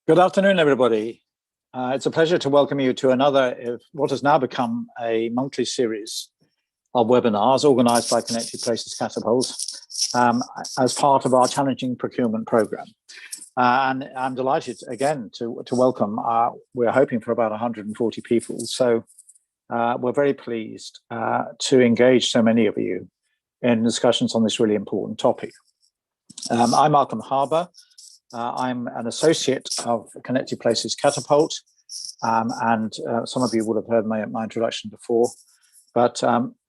Good afternoon, everybody. It's a pleasure to welcome you to another, what has now become a monthly series of webinars organised by Connected Places Catapult as part of our challenging procurement programme. And I'm delighted again to welcome, we're hoping for about 140 people. So we're very pleased to engage so many of you in discussions on this really important topic. I'm Malcolm Harbour. I'm an associate of Connected Places Catapult, and some of you would have heard my introduction before, but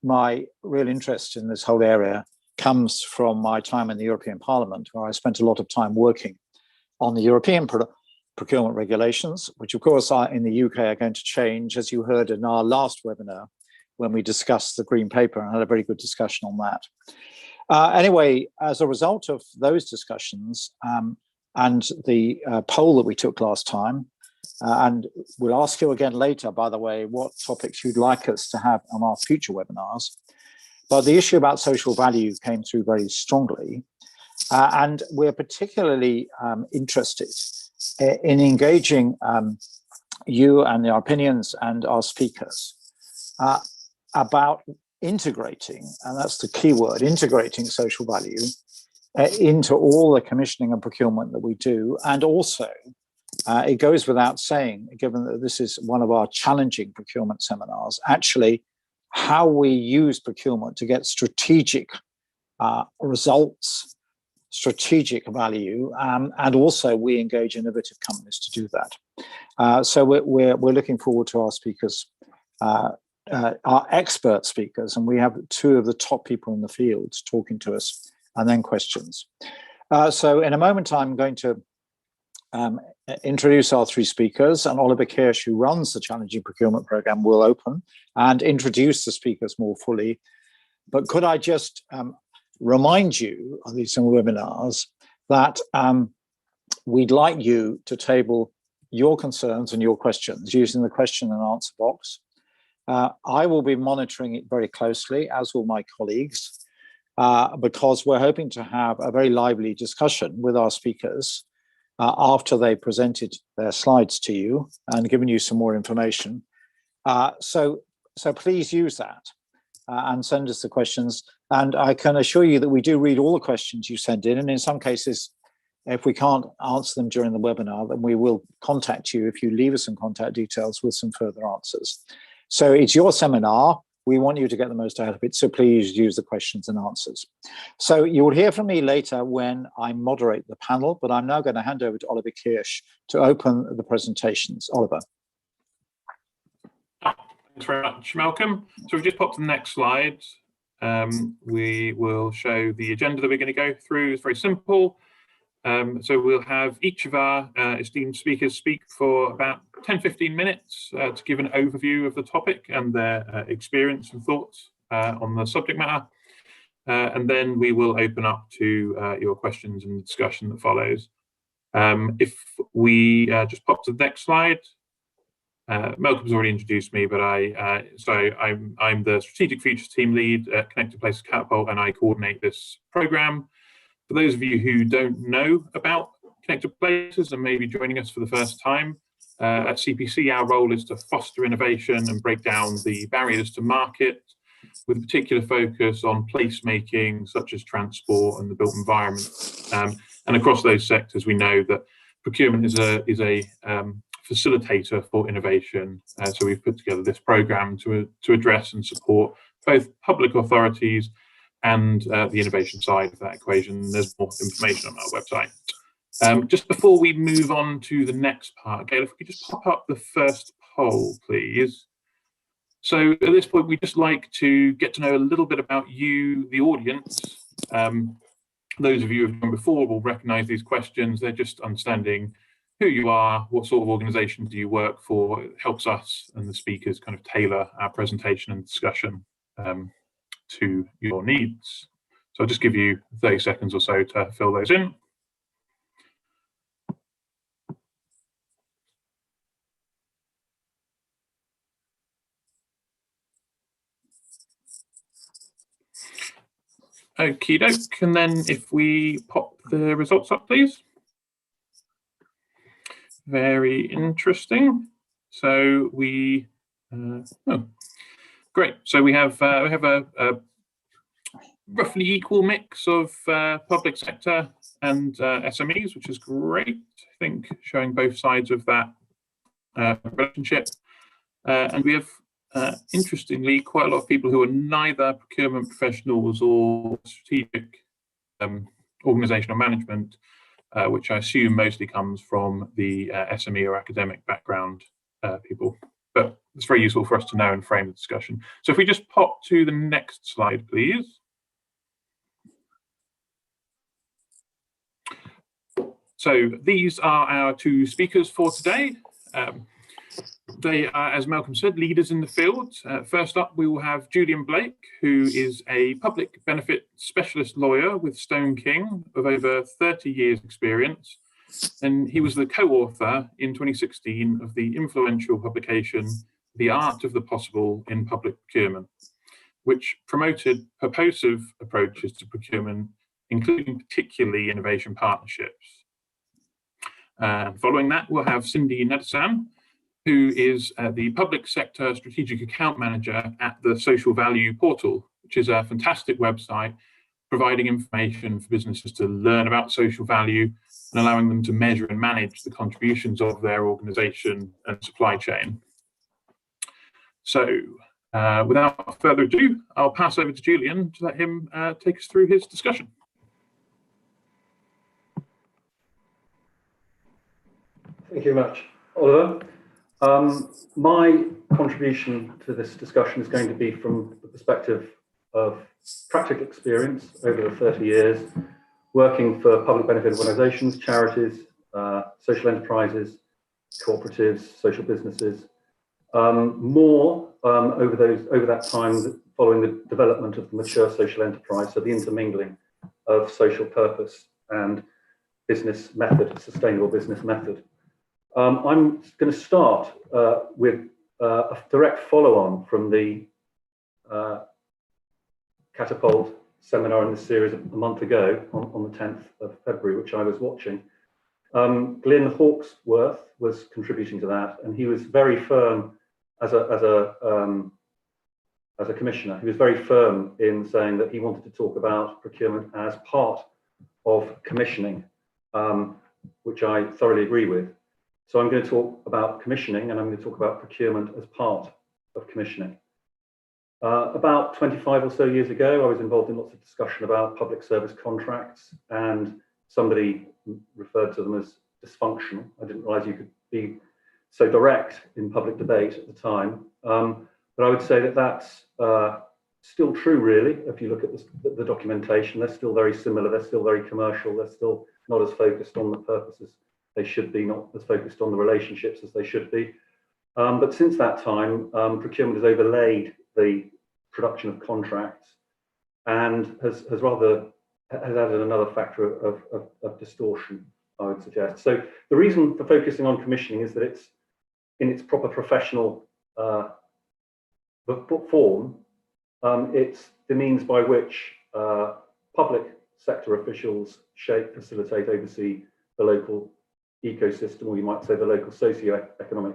my real interest in this whole area comes from my time in the European Parliament, where I spent a lot of time working on the European procurement regulations, which of course are in the UK are going to change, as you heard in our last webinar when we discussed the Green Paper and had a very good discussion on that. Anyway, as a result of those discussions, and the poll that we took last time, and we'll ask you again later, by the way, what topics you'd like us to have on our future webinars. But the issue about social value came through very strongly. And we're particularly interested in engaging you and your opinions and our speakers about integrating, and that's the key word, integrating social value into all the commissioning and procurement that we do. And also, it goes without saying, given that this is one of our challenging procurement seminars, actually how we use procurement to get strategic results, strategic value, and also we engage innovative companies to do that. So we're looking forward to our speakers, our expert speakers, and we have two of the top people in the field talking to us, and then questions. So in a moment, I'm going to introduce our three speakers, and Oliver Kirsch, who runs the Challenging Procurement Programme, will open and introduce the speakers more fully. But could I just remind you on these webinars that we'd like you to table your concerns and your questions using the question and answer box. I will be monitoring it very closely, as will my colleagues, because we're hoping to have a very lively discussion with our speakers after they presented their slides to you and given you some more information. So please use that and send us the questions. And I can assure you that we do read all the questions you send in. And in some cases, if we can't answer them during the webinar, then we will contact you if you leave us some contact details with some further answers. So it's your seminar. We want you to get the most out of it, so please use the questions and answers. So you will hear from me later when I moderate the panel, but I'm now going to hand over to Oliver Kirsch to open the presentations. Oliver. Thanks very much, Malcolm. So we've just popped to the next slide. We will show the agenda that we're going to go through. It's very simple. So we'll have each of our esteemed speakers speak for about 10-15 minutes to give an overview of the topic and their experience and thoughts on the subject matter. And then we will open up to your questions and the discussion that follows. If we just pop to the next slide. Malcolm's already introduced me, but I'm the Strategic Futures Team Lead at Connected Places Catapult, and I coordinate this programme. For those of you who don't know about Connected Places and maybe joining us for the first time, at CPC, our role is to foster innovation and break down the barriers to market, with a particular focus on placemaking, such as transport and the built environment. And across those sectors, we know that procurement is a facilitator for innovation. So we've put together this programme to address and support both public authorities and the innovation side of that equation. There's more information on our website. Just before we move on to the next part, Gail, if we could just pop up the first poll, please. So at this point, we'd just like to get to know a little bit about you, the audience. Those of you who have done before will recognise these questions. They're just understanding who you are, what sort of organisation do you work for. It helps us and the speakers kind of tailor our presentation and discussion to your needs. So I'll just give you 30 seconds or so to fill those in. Okie doke, and then if we pop the results up, please. very interesting. So we, great. So we have a roughly equal mix of public sector and SMEs, which is great. I think showing both sides of that relationship. And we have, interestingly, quite a lot of people who are neither procurement professionals or strategic organizational management, which I assume mostly comes from the SME or academic background people. But it's very useful for us to know and frame the discussion. So if we just pop to the next slide, please. So these are our two speakers for today. They are, as Malcolm said, leaders in the field. First up, we will have Julian Blake, who is a public benefit specialist lawyer with Stone King of over 30 years experience. And he was the co-author in 2016 of the influential publication, The Art of the Possible in Public Procurement, which promoted purposive approaches to procurement, including particularly innovation partnerships. Following that, we'll have Cindy Nadasan, who is the Public Sector Strategic Account Manager at the Social Value Portal, which is a fantastic website providing information for businesses to learn about social value and allowing them to measure and manage the contributions of their organisation and supply chain. So without further ado, I'll pass over to Julian to let him take us through his discussion. Thank you very much, Oliver. My contribution to this discussion is going to be from the perspective of practical experience over the 30 years, working for public benefit organisations, charities, social enterprises, cooperatives, social businesses. More over that time following the development of the mature social enterprise, so the intermingling of social purpose and business method, sustainable business method. I'm going to start with a direct follow-on from the Catapult seminar in this series a month ago on the 10th of February, which I was watching. Glyn Hawksworth was contributing to that, and he was very firm as a commissioner. He was very firm in saying that he wanted to talk about procurement as part of commissioning, which I thoroughly agree with. So I'm going to talk about commissioning, and I'm going to talk about procurement as part of commissioning. About 25 or so years ago, I was involved in lots of discussion about public service contracts, and somebody referred to them as dysfunctional. I didn't realize you could be so direct in public debate at the time. But I would say that that's still true, really. If you look at the documentation, they're still very similar. They're still very commercial. They're still not as focused on the purposes they should be, not as focused on the relationships as they should be. But since that time, procurement has overlaid the production of contracts and has added another factor of distortion, I would suggest. So the reason for focusing on commissioning is that it's in its proper professional form. It's the means by which public sector officials shape, facilitate, oversee the local ecosystem, or you might say the local socio-economic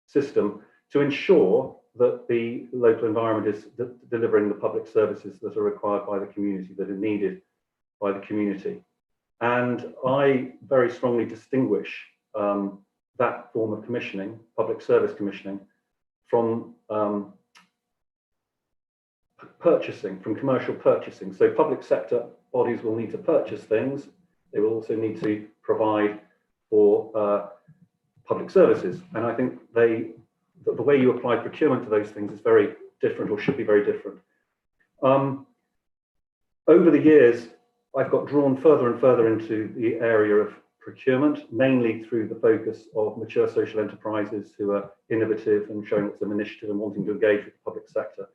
system, to ensure that the local environment is delivering the public services that are required by the community, that are needed by the community. And I very strongly distinguish that form of commissioning, public service commissioning, from purchasing, from commercial purchasing. So public sector bodies will need to purchase things. They will also need to provide for public services. And I think the way you apply procurement to those things is very different, or should be very different. Over the years, I've got drawn further and further into the area of procurement, mainly through the focus of mature social enterprises who are innovative and showing some initiative and wanting to engage with the public sector.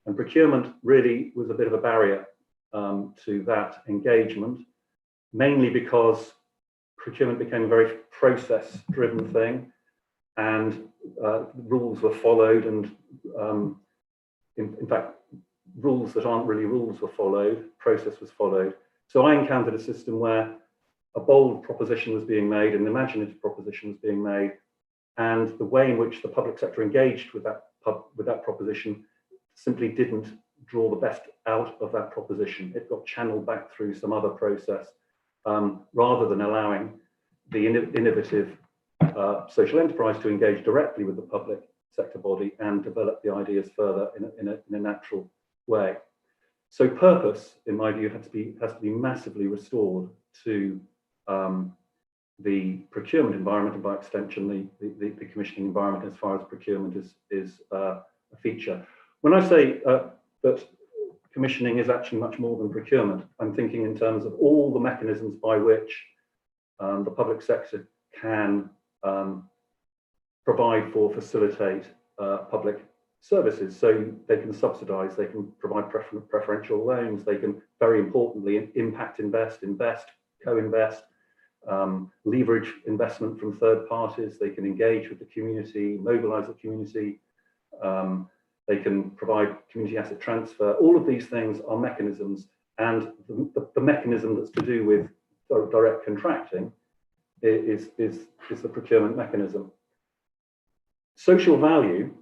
And procurement really was a bit of a barrier to that engagement, mainly because procurement became a very process-driven thing, and rules were followed, and in fact, rules that aren't really rules were followed, process was followed. So I encountered a system where a bold proposition was being made, an imaginative proposition was being made, and the way in which the public sector engaged with that proposition simply didn't draw the best out of that proposition. It got channeled back through some other process, rather than allowing the innovative social enterprise to engage directly with the public sector body and develop the ideas further in a natural way. So purpose, in my view, has to be massively restored to the procurement environment, and by extension the commissioning environment, as far as procurement is a feature. When I say that commissioning is actually much more than procurement, I'm thinking in terms of all the mechanisms by which the public sector can provide for, facilitate public services. So they can subsidise, they can provide preferential loans, they can, very importantly, impact invest, co-invest, leverage investment from third parties, they can engage with the community, mobilise the community, they can provide community asset transfer. All of these things are mechanisms, and the mechanism that's to do with direct contracting is the procurement mechanism. Social value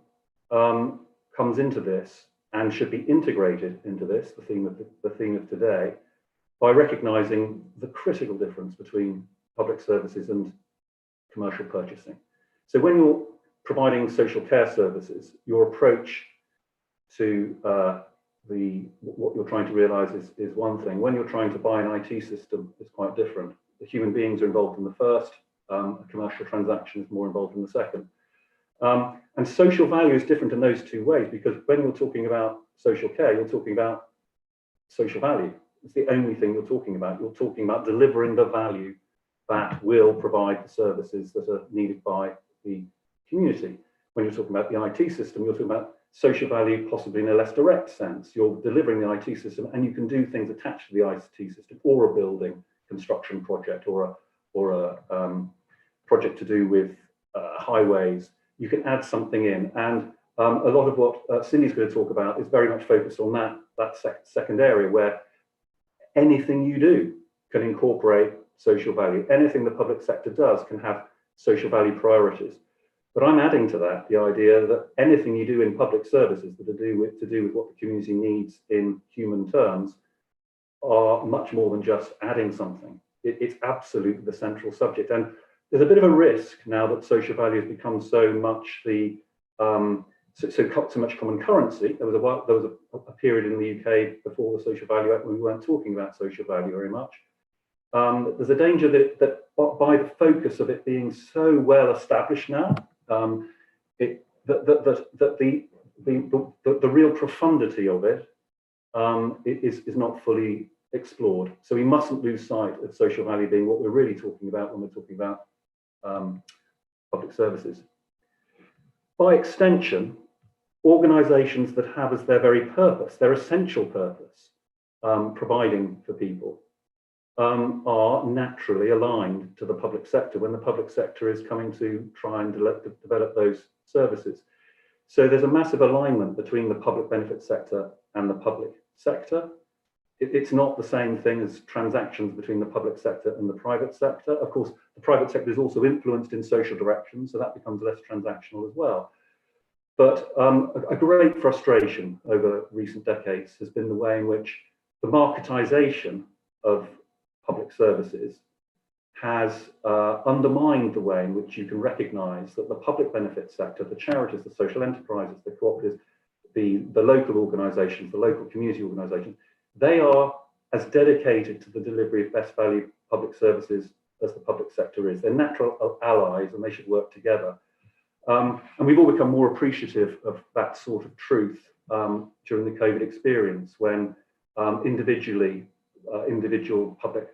comes into this and should be integrated into this, the theme of today, by recognising the critical difference between public services and commercial purchasing. So when you're providing social care services, your approach to what you're trying to realise is one thing. When you're trying to buy an IT system, it's quite different. The human beings are involved in the first, a commercial transaction is more involved in the second. And social value is different in those two ways, because when you're talking about social care, you're talking about social value. It's the only thing you're talking about. You're talking about delivering the value that will provide the services that are needed by the community. When you're talking about the IT system, you're talking about social value possibly in a less direct sense. You're delivering the IT system, and you can do things attached to the IT system, or a building construction project, or a project to do with highways. You can add something in, and a lot of what Cindy's going to talk about is very much focused on that second area, where anything you do can incorporate social value. Anything the public sector does can have social value priorities. But I'm adding to that the idea that anything you do in public services that are to do with what the community needs in human terms are much more than just adding something. It's absolutely the central subject. And there's a bit of a risk now that social value has become so much so much common currency. There was a period in the UK before the Social Value Act when we weren't talking about social value very much. There's a danger that by the focus of it being so well established now, that the real profundity of it is not fully explored. So we mustn't lose sight of social value being what we're really talking about when we're talking about public services. By extension, organisations that have as their very purpose, their essential purpose, providing for people, are naturally aligned to the public sector when the public sector is coming to try and develop those services. So there's a massive alignment between the public benefit sector and the public sector. It's not the same thing as transactions between the public sector and the private sector. Of course, the private sector is also influenced in social directions, so that becomes less transactional as well. But a great frustration over recent decades has been the way in which the marketisation of public services has undermined the way in which you can recognise that the public benefit sector, the charities, the social enterprises, the cooperatives, the local organisations, the local community organisations, they are as dedicated to the delivery of best value public services as the public sector is. They're natural allies, and they should work together. And we've all become more appreciative of that sort of truth during the COVID experience, when individual public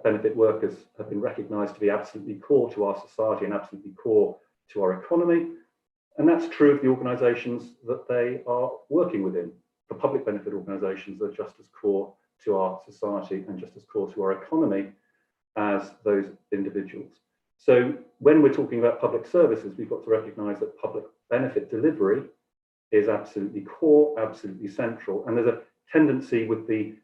benefit workers have been recognised to be absolutely core to our society and absolutely core to our economy. And that's true of the organisations that they are working within. The public benefit organisations are just as core to our society and just as core to our economy as those individuals. So when we're talking about public services, we've got to recognise that public benefit delivery is absolutely core, absolutely central. And there's a tendency with the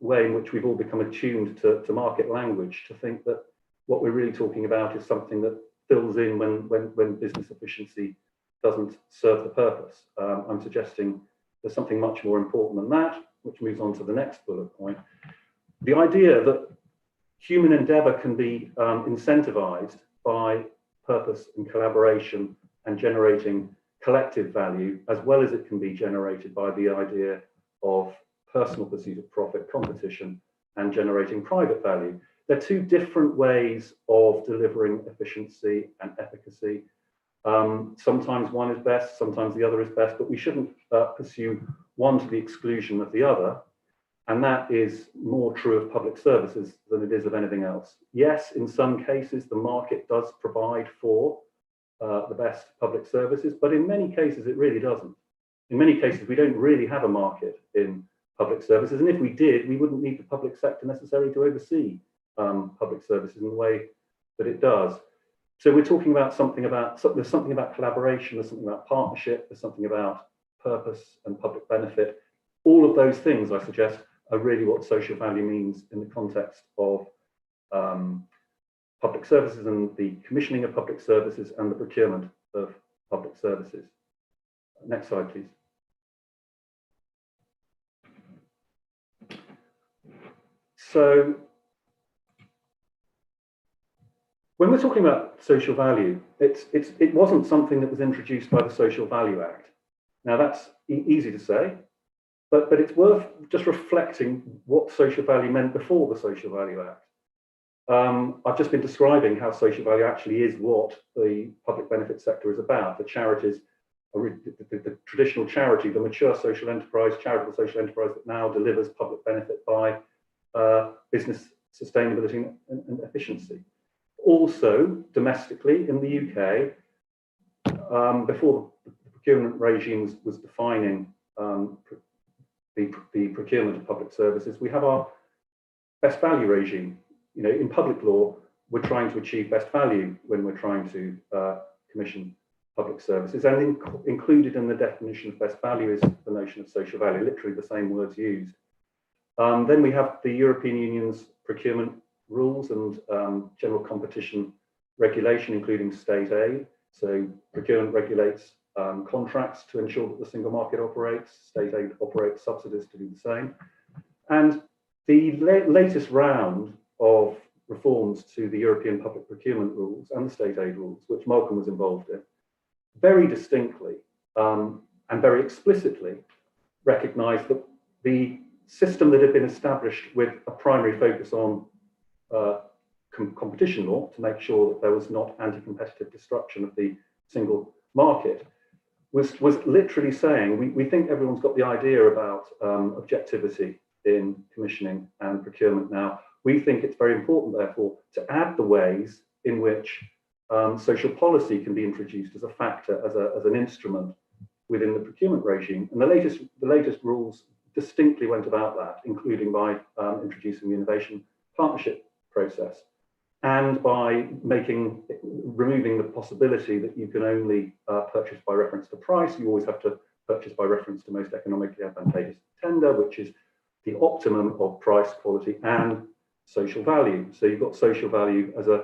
way in which we've all become attuned to market language to think that what we're really talking about is something that fills in when business efficiency doesn't serve the purpose. I'm suggesting there's something much more important than that, which moves on to the next bullet point. The idea that human endeavour can be incentivised by purpose and collaboration and generating collective value, as well as it can be generated by the idea of personal pursuit of profit, competition, and generating private value. They're two different ways of delivering efficiency and efficacy. Sometimes one is best, sometimes the other is best, but we shouldn't pursue one to the exclusion of the other. And that is more true of public services than it is of anything else. Yes, in some cases, the market does provide for the best public services, but in many cases, it really doesn't. In many cases, we don't really have a market in public services. And if we did, we wouldn't need the public sector necessarily to oversee public services in the way that it does. So we're talking about there's something about collaboration, there's something about partnership, there's something about purpose and public benefit. All of those things, I suggest, are really what social value means in the context of public services and the commissioning of public services and the procurement of public services. Next slide, please. So when we're talking about social value, it wasn't something that was introduced by the Social Value Act. Now that's easy to say, but it's worth just reflecting what social value meant before the Social Value Act. I've just been describing how social value actually is what the public benefit sector is about. The charities, the traditional charity, the mature social enterprise, charitable social enterprise that now delivers public benefit by business sustainability and efficiency. Also, domestically in the UK, before the procurement regimes was defining the procurement of public services, we have our best value regime. You know, in public law, we're trying to achieve best value when we're trying to commission public services, and included in the definition of best value is the notion of social value, literally the same words used. Then we have the European Union's procurement rules and general competition regulation, including state aid. So procurement regulates contracts to ensure that the single market operates, state aid operates subsidies to do the same. And the latest round of reforms to the European public procurement rules and the state aid rules, which Malcolm was involved in, very distinctly and very explicitly recognise that the system that had been established with a primary focus on competition law to make sure that there was not anti-competitive destruction of the single market was literally saying, we think everyone's got the idea about objectivity in commissioning and procurement now. We think it's very important, therefore, to add the ways in which social policy can be introduced as a factor, as an instrument within the procurement regime. And the latest rules distinctly went about that, including by introducing the innovation partnership process and by removing the possibility that you can only purchase by reference to price. You always have to purchase by reference to most economically advantageous tender, which is the optimum of price, quality, and social value. So you've got social value as an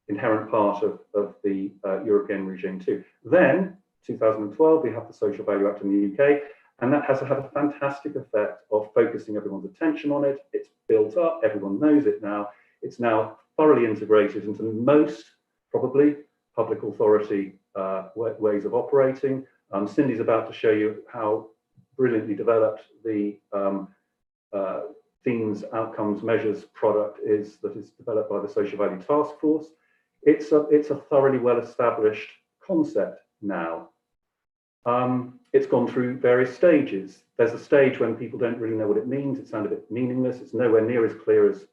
inherent part of the European regime too. Then, 2012, we have the Social Value Act in the UK, and that has had a fantastic effect of focusing everyone's attention on it. It's built up, everyone knows it now. It's now thoroughly integrated into most, probably, public authority ways of operating. Cindy's about to show you how brilliantly developed the themes, outcomes, measures product is that is developed by the Social Value Task Force. It's a thoroughly well-established concept now. It's gone through various stages. There's a stage when people don't really know what it means. It sounds a bit meaningless. It's nowhere near as clear as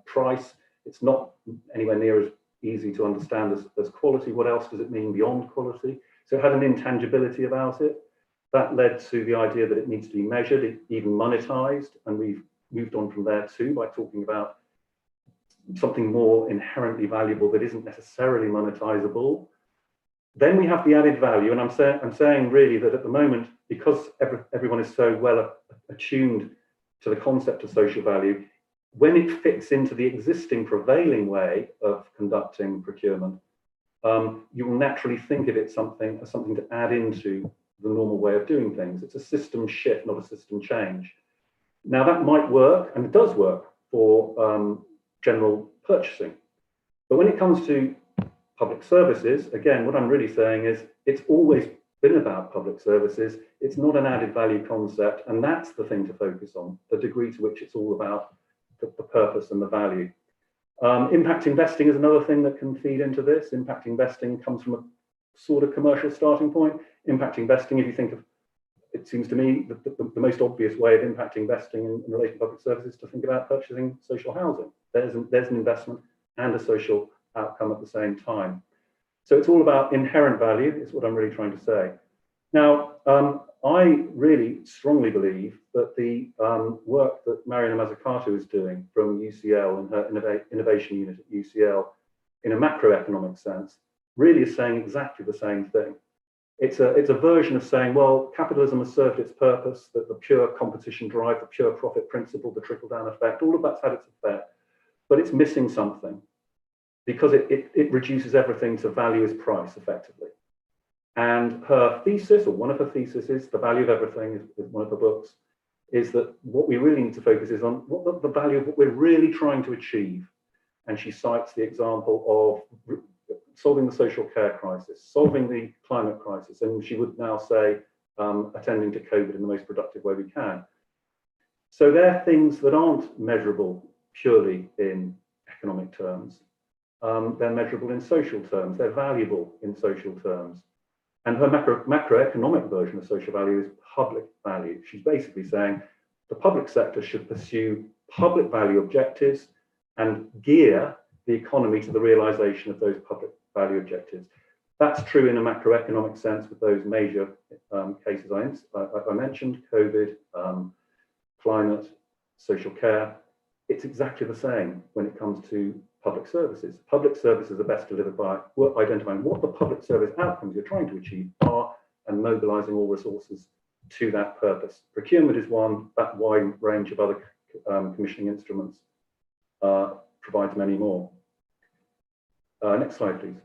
price. It's not anywhere near as easy to understand as quality. What else does it mean beyond quality? So it had an intangibility about it. That led to the idea that it needs to be measured, even monetized, and we've moved on from there too by talking about something more inherently valuable that isn't necessarily monetizable. Then we have the added value, and I'm saying really that at the moment, because everyone is so well attuned to the concept of social value, when it fits into the existing prevailing way of conducting procurement, you will naturally think of it as something to add into the normal way of doing things. It's a system shift, not a system change. Now that might work, and it does work for general purchasing. But when it comes to public services, again, what I'm really saying is it's always been about public services. It's not an added value concept, and that's the thing to focus on, the degree to which it's all about the purpose and the value. Impact investing is another thing that can feed into this. Impact investing comes from a sort of commercial starting point. Impact investing, if you think of, it seems to me, the most obvious way of impact investing in relation to public services is to think about purchasing social housing. There's an investment and a social outcome at the same time. So it's all about inherent value, is what I'm really trying to say. Now, I really strongly believe that the work that Mariana Mazzucato is doing from UCL and her innovation unit at UCL in a macroeconomic sense really is saying exactly the same thing. It's a version of saying, well, capitalism has served its purpose, that the pure competition drive, the pure profit principle, the trickle-down effect, all of that's had its effect, but it's missing something because it reduces everything to value as price, effectively. And her thesis, or one of her theses, The Value of Everything is one of her books, is that what we really need to focus is on what the value of what we're really trying to achieve. And she cites the example of solving the social care crisis, solving the climate crisis, and she would now say attending to COVID in the most productive way we can. So they're things that aren't measurable purely in economic terms. They're measurable in social terms. They're valuable in social terms. And her macroeconomic version of social value is public value. She's basically saying the public sector should pursue public value objectives and gear the economy to the realization of those public value objectives. That's true in a macroeconomic sense with those major cases I mentioned, COVID, climate, social care. It's exactly the same when it comes to public services. Public services are best delivered by identifying what the public service outcomes you're trying to achieve are and mobilizing all resources to that purpose. Procurement is one, that wide range of other commissioning instruments provides many more. Next slide, please.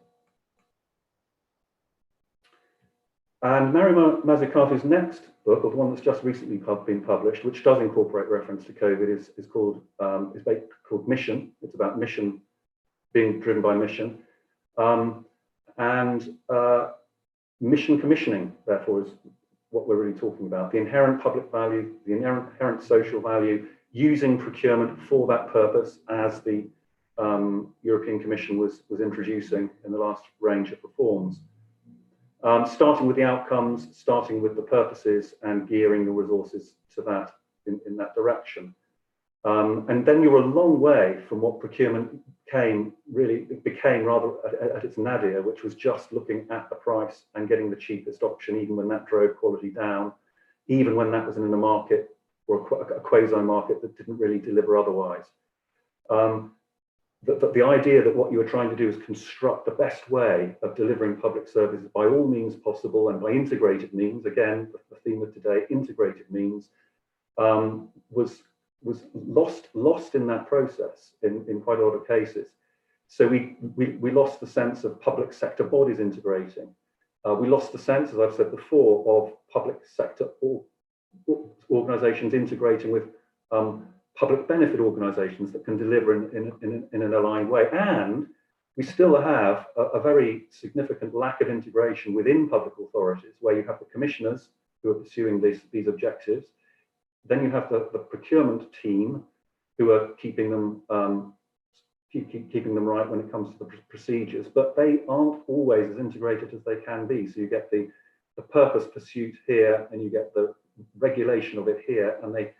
And Mariana Mazzucato's next book, or the one that's just recently been published, which does incorporate reference to COVID, is called Mission. It's about mission, being driven by mission. Mission commissioning, therefore, is what we're really talking about. The inherent public value, the inherent social value, using procurement for that purpose, as the European Commission was introducing in the last range of reforms. Starting with the outcomes, starting with the purposes, and gearing the resources to that in that direction. And then you're a long way from what procurement became rather at its nadir, which was just looking at the price and getting the cheapest option, even when that drove quality down, even when that was in a market or a quasi market that didn't really deliver otherwise. The idea that what you were trying to do is construct the best way of delivering public services by all means possible and by integrated means, again, the theme of today, integrated means, was lost in that process in quite a lot of cases. So we lost the sense of public sector bodies integrating. We lost the sense, as I've said before, of public sector organizations integrating with public benefit organizations that can deliver in an aligned way. And we still have a very significant lack of integration within public authorities, where you have the commissioners who are pursuing these objectives. Then you have the procurement team who are keeping them right when it comes to the procedures, but they aren't always as integrated as they can be. So you get the purpose pursuit here, and you get the regulation of it here, and they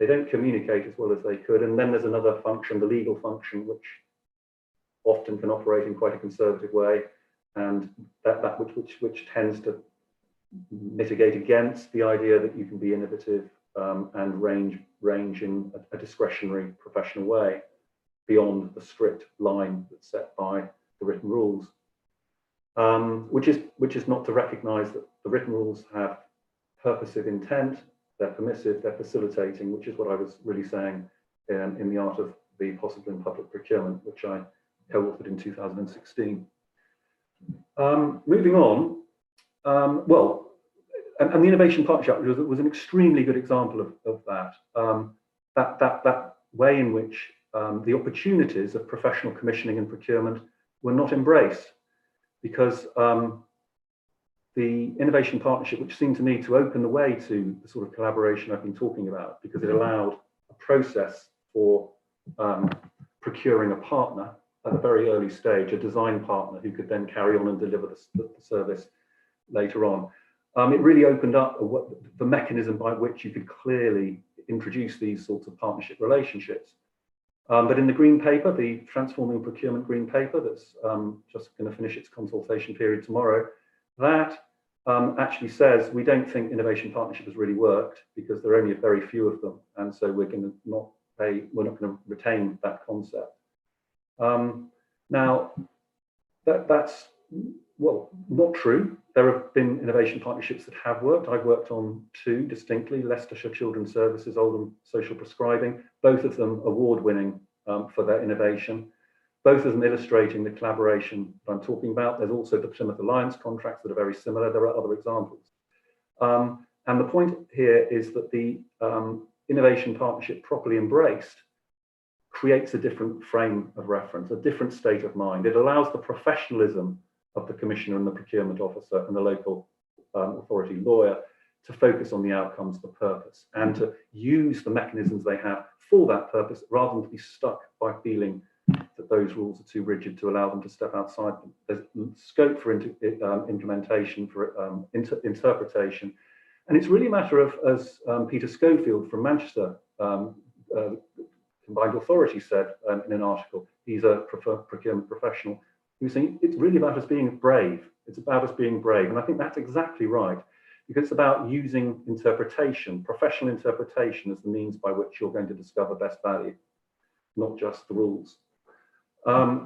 don't communicate as well as they could. And then there's another function, the legal function, which often can operate in quite a conservative way, and which tends to mitigate against the idea that you can be innovative and range in a discretionary professional way beyond the strict line that's set by the written rules, which is not to recognise that the written rules have purposive intent. they're permissive, they're facilitating, which is what I was really saying in The Art of the Possible in Public Procurement, which I co-authored in 2016. Moving on, and the Innovation Partnership was an extremely good example of that. That way in which the opportunities of professional commissioning and procurement were not embraced, because the Innovation Partnership, which seemed to me to open the way to the sort of collaboration I've been talking about, because it allowed a process for procuring a partner at a very early stage, a design partner who could then carry on and deliver the service later on. It really opened up the mechanism by which you could clearly introduce these sorts of partnership relationships. But in the Green Paper, the Transforming Procurement Green Paper, that's just going to finish its consultation period tomorrow, that actually says we don't think Innovation Partnership has really worked because there are only a very few of them, and so we're not going to retain that concept. Now, that's well, not true. There have been innovation partnerships that have worked. I've worked on two distinctly: Leicestershire Children's Services, Oldham Social Prescribing, both of them award-winning for their innovation, both of them illustrating the collaboration that I'm talking about. There's also the Plymouth Alliance contracts that are very similar. There are other examples. And the point here is that the innovation partnership properly embraced creates a different frame of reference, a different state of mind. It allows the professionalism of the commissioner and the procurement officer and the local authority lawyer to focus on the outcomes, the purpose, and to use the mechanisms they have for that purpose, rather than to be stuck by feeling that those rules are too rigid to allow them to step outside them. There's scope for implementation, for interpretation. And it's really a matter of, as Peter Schofield from Manchester Combined Authority said in an article, he's a procurement professional, he was saying it's really about us being brave. It's about us being brave. And I think that's exactly right, because it's about using interpretation, professional interpretation, as the means by which you're going to discover best value, not just the rules. The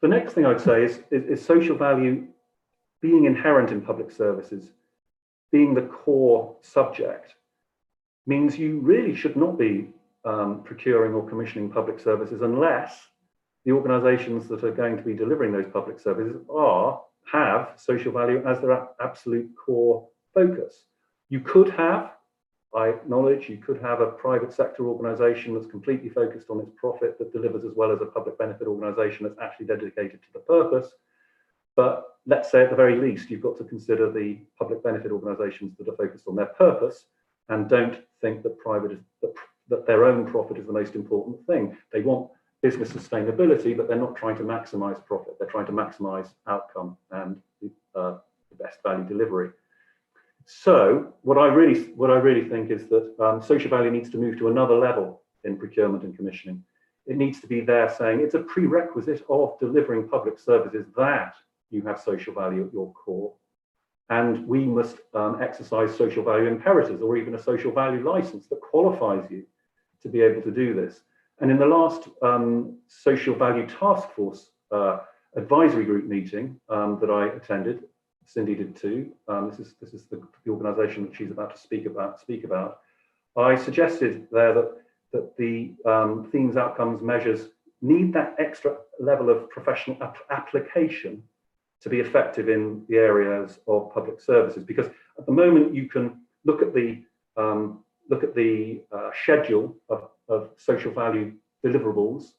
next thing I'd say is social value being inherent in public services, being the core subject, means you really should not be procuring or commissioning public services unless the organisations that are going to be delivering those public services have social value as their absolute core focus. You could have, I acknowledge, you could have a private sector organisation that's completely focused on its profit that delivers, as well as a public benefit organisation that's actually dedicated to the purpose. But let's say at the very least, you've got to consider the public benefit organisations that are focused on their purpose and don't think that that their own profit is the most important thing. They want business sustainability, but they're not trying to maximise profit. They're trying to maximise outcome and the best value delivery. So what I really think is that social value needs to move to another level in procurement and commissioning. It needs to be there saying it's a prerequisite of delivering public services that you have social value at your core. And we must exercise social value imperatives, or even a social value license that qualifies you to be able to do this. And in the last social value task force advisory group meeting that I attended, Cindy did too. This is the organisation that she's about to speak about. I suggested there that the themes, outcomes, measures need that extra level of professional application to be effective in the areas of public services, because at the moment you can look at the schedule of social value deliverables.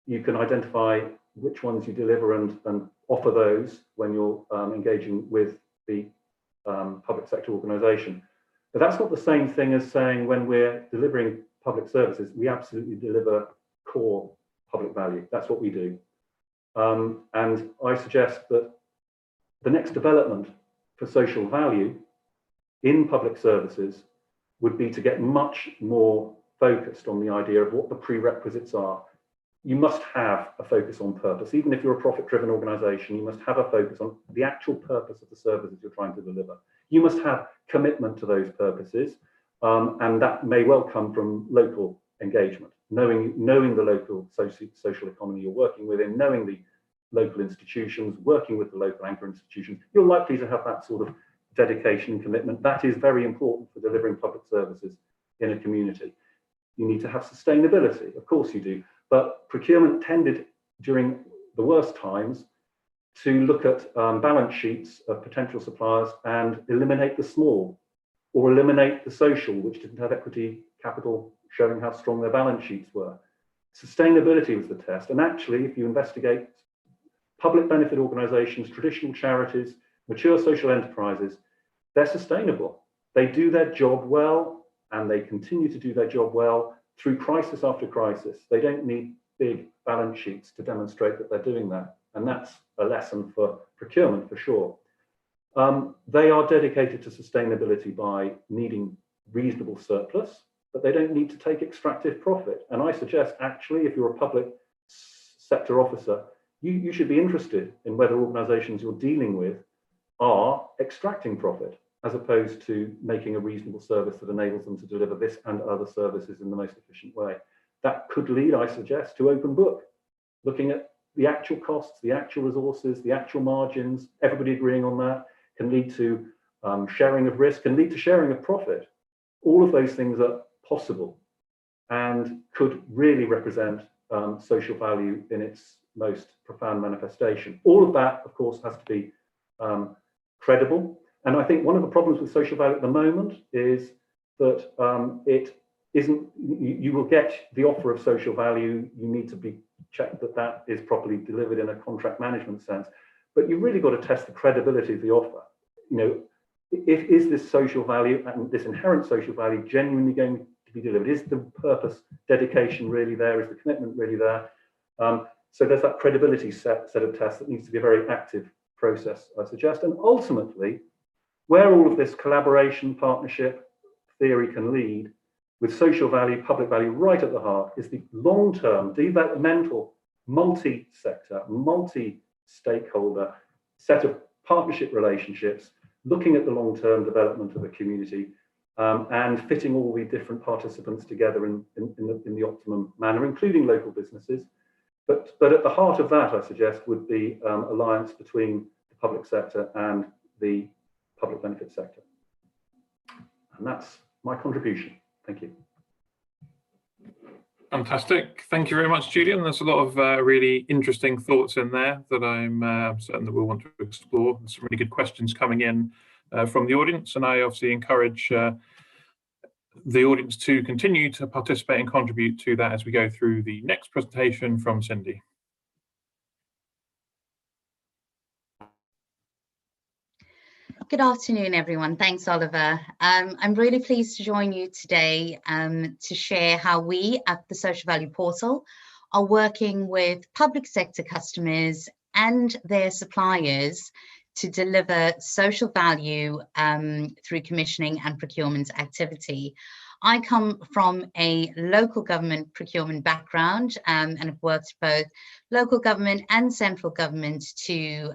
You can identify which ones you deliver and offer those when you're engaging with the public sector organisation. But that's not the same thing as saying when we're delivering public services, we absolutely deliver core public value. That's what we do. And I suggest that the next development for social value in public services would be to get much more focused on the idea of what the prerequisites are. You must have a focus on purpose. Even if you're a profit-driven organisation, you must have a focus on the actual purpose of the services you're trying to deliver. You must have commitment to those purposes, and that may well come from local engagement, knowing the local social economy you're working within, knowing the local institutions, working with the local anchor institutions. You're likely to have that sort of dedication and commitment. That is very important for delivering public services in a community. You need to have sustainability, of course you do, but procurement tended during the worst times to look at balance sheets of potential suppliers and eliminate the small, or eliminate the social, which didn't have equity capital showing how strong their balance sheets were. Sustainability was the test, and actually, if you investigate public benefit organisations, traditional charities, mature social enterprises, they're sustainable. They do their job well, and they continue to do their job well through crisis after crisis. They don't need big balance sheets to demonstrate that they're doing that. And that's a lesson for procurement for sure. They are dedicated to sustainability by needing reasonable surplus, but they don't need to take extractive profit. And I suggest actually, if you're a public sector officer, you should be interested in whether organisations you're dealing with are extracting profit, as opposed to making a reasonable service that enables them to deliver this and other services in the most efficient way. That could lead, I suggest, to open book, looking at the actual costs, the actual resources, the actual margins, everybody agreeing on that, can lead to sharing of risk, can lead to sharing of profit. All of those things are possible and could really represent social value in its most profound manifestation. All of that, of course, has to be credible. And I think one of the problems with social value at the moment is that it isn't, you will get the offer of social value, you need to be checked that that is properly delivered in a contract management sense, but you've really got to test the credibility of the offer. You know, is this social value and this inherent social value genuinely going to be delivered? Is the purpose, dedication really there? Is the commitment really there? So there's that credibility set of tests that needs to be a very active process, I suggest. And ultimately, where all of this collaboration, partnership, theory can lead, with social value, public value right at the heart, is the long-term, developmental, multi-sector, multi-stakeholder set of partnership relationships, looking at the long-term development of a community and fitting all the different participants together in the optimum manner, including local businesses. But at the heart of that, I suggest, would be alliance between the public sector and the public benefit sector. And that's my contribution. Thank you. Fantastic. Thank you very much, Julian. There's a lot of really interesting thoughts in there that I'm certain that we'll want to explore. There's some really good questions coming in from the audience, and I obviously encourage the audience to continue to participate and contribute to that as we go through the next presentation from Cindy. Good afternoon, everyone. Thanks, Oliver. I'm really pleased to join you today to share how we at the Social Value Portal are working with public sector customers and their suppliers to deliver social value through commissioning and procurement activity. I come from a local government procurement background and have worked both local government and central government to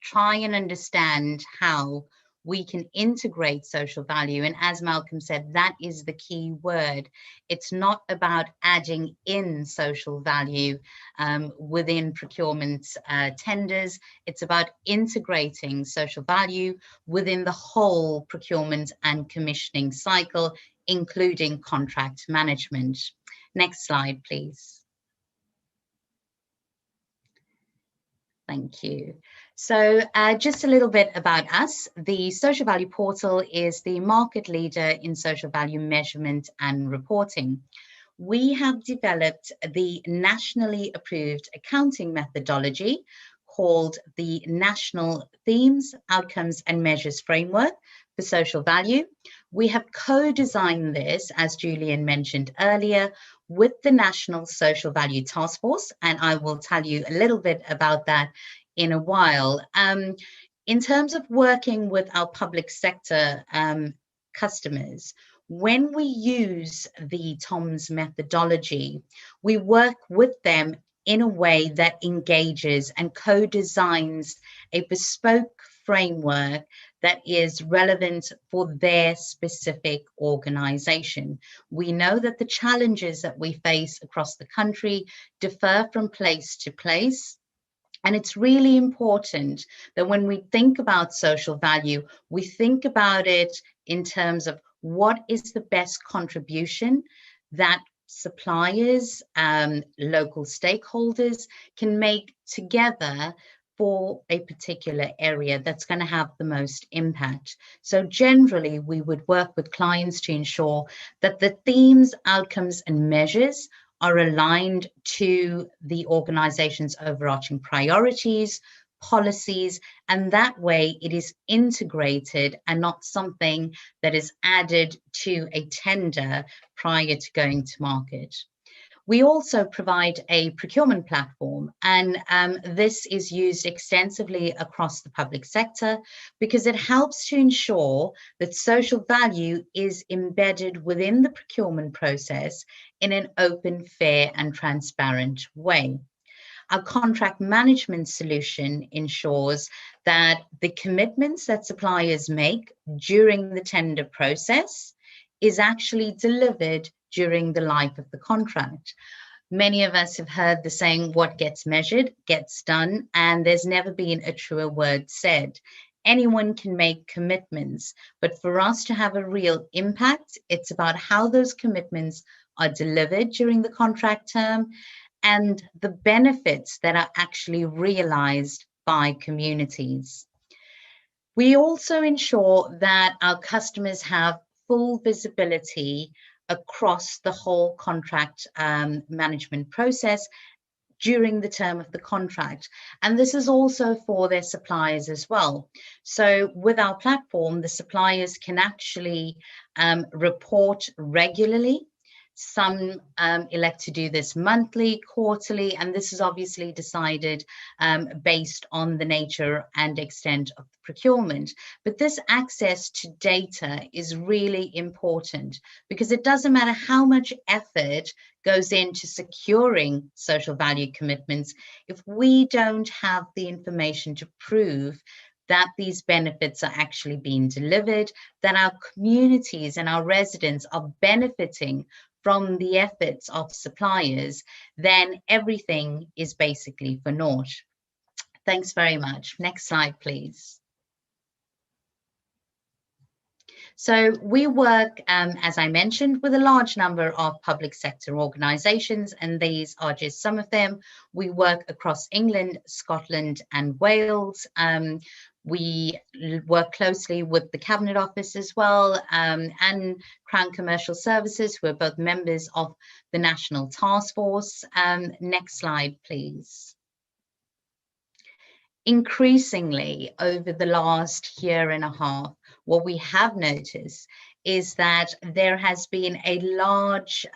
try and understand how we can integrate social value. And as Malcolm said, that is the key word. It's not about adding in social value within procurement tenders. It's about integrating social value within the whole procurement and commissioning cycle, including contract management. Next slide, please. Thank you. So just a little bit about us. The Social Value Portal is the market leader in social value measurement and reporting. We have developed the nationally approved accounting methodology called the National Themes, Outcomes and Measures Framework for Social Value. We have co-designed this, as Julian mentioned earlier, with the National Social Value Task Force, and I will tell you a little bit about that in a while. In terms of working with our public sector customers, when we use the TOMS methodology, we work with them in a way that engages and co-designs a bespoke framework that is relevant for their specific organization. We know that the challenges that we face across the country differ from place to place. And it's really important that when we think about social value, we think about it in terms of what is the best contribution that suppliers, local stakeholders can make together for a particular area that's going to have the most impact. So generally, we would work with clients to ensure that the themes, outcomes, and measures are aligned to the organization's overarching priorities, policies, and that way it is integrated and not something that is added to a tender prior to going to market. We also provide a procurement platform, and this is used extensively across the public sector because it helps to ensure that social value is embedded within the procurement process in an open, fair, and transparent way. Our contract management solution ensures that the commitments that suppliers make during the tender process is actually delivered during the life of the contract. Many of us have heard the saying, what gets measured gets done, and there's never been a truer word said. Anyone can make commitments, but for us to have a real impact, it's about how those commitments are delivered during the contract term and the benefits that are actually realized by communities. We also ensure that our customers have full visibility across the whole contract management process during the term of the contract. And this is also for their suppliers as well. So with our platform, the suppliers can actually report regularly. Some elect to do this monthly, quarterly, and this is obviously decided based on the nature and extent of the procurement. But this access to data is really important because it doesn't matter how much effort goes into securing social value commitments if we don't have the information to prove that these benefits are actually being delivered, that our communities and our residents are benefiting from the efforts of suppliers, then everything is basically for naught. Thanks very much. Next slide, please. So we work, as I mentioned, with a large number of public sector organisations, and these are just some of them. We work across England, Scotland and Wales. We work closely with the Cabinet Office as well, and Crown Commercial Services, who are both members of the National Task Force. Next slide, please. Increasingly, over the last year and a half, what we have noticed is that there has been a large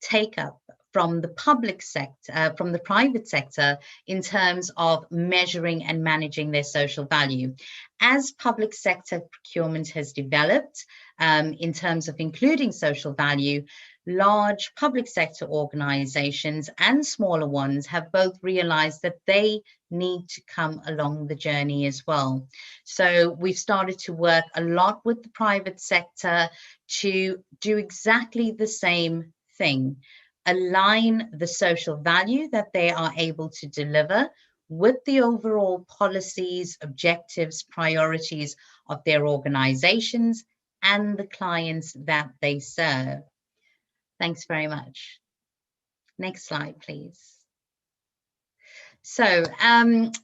take-up from the public sector, from the private sector, in terms of measuring and managing their social value. As public sector procurement has developed in terms of including social value, large public sector organizations and smaller ones have both realized that they need to come along the journey as well. So we've started to work a lot with the private sector to do exactly the same thing. Align the social value that they are able to deliver with the overall policies, objectives, priorities of their organizations and the clients that they serve. Thanks very much. Next slide, please. So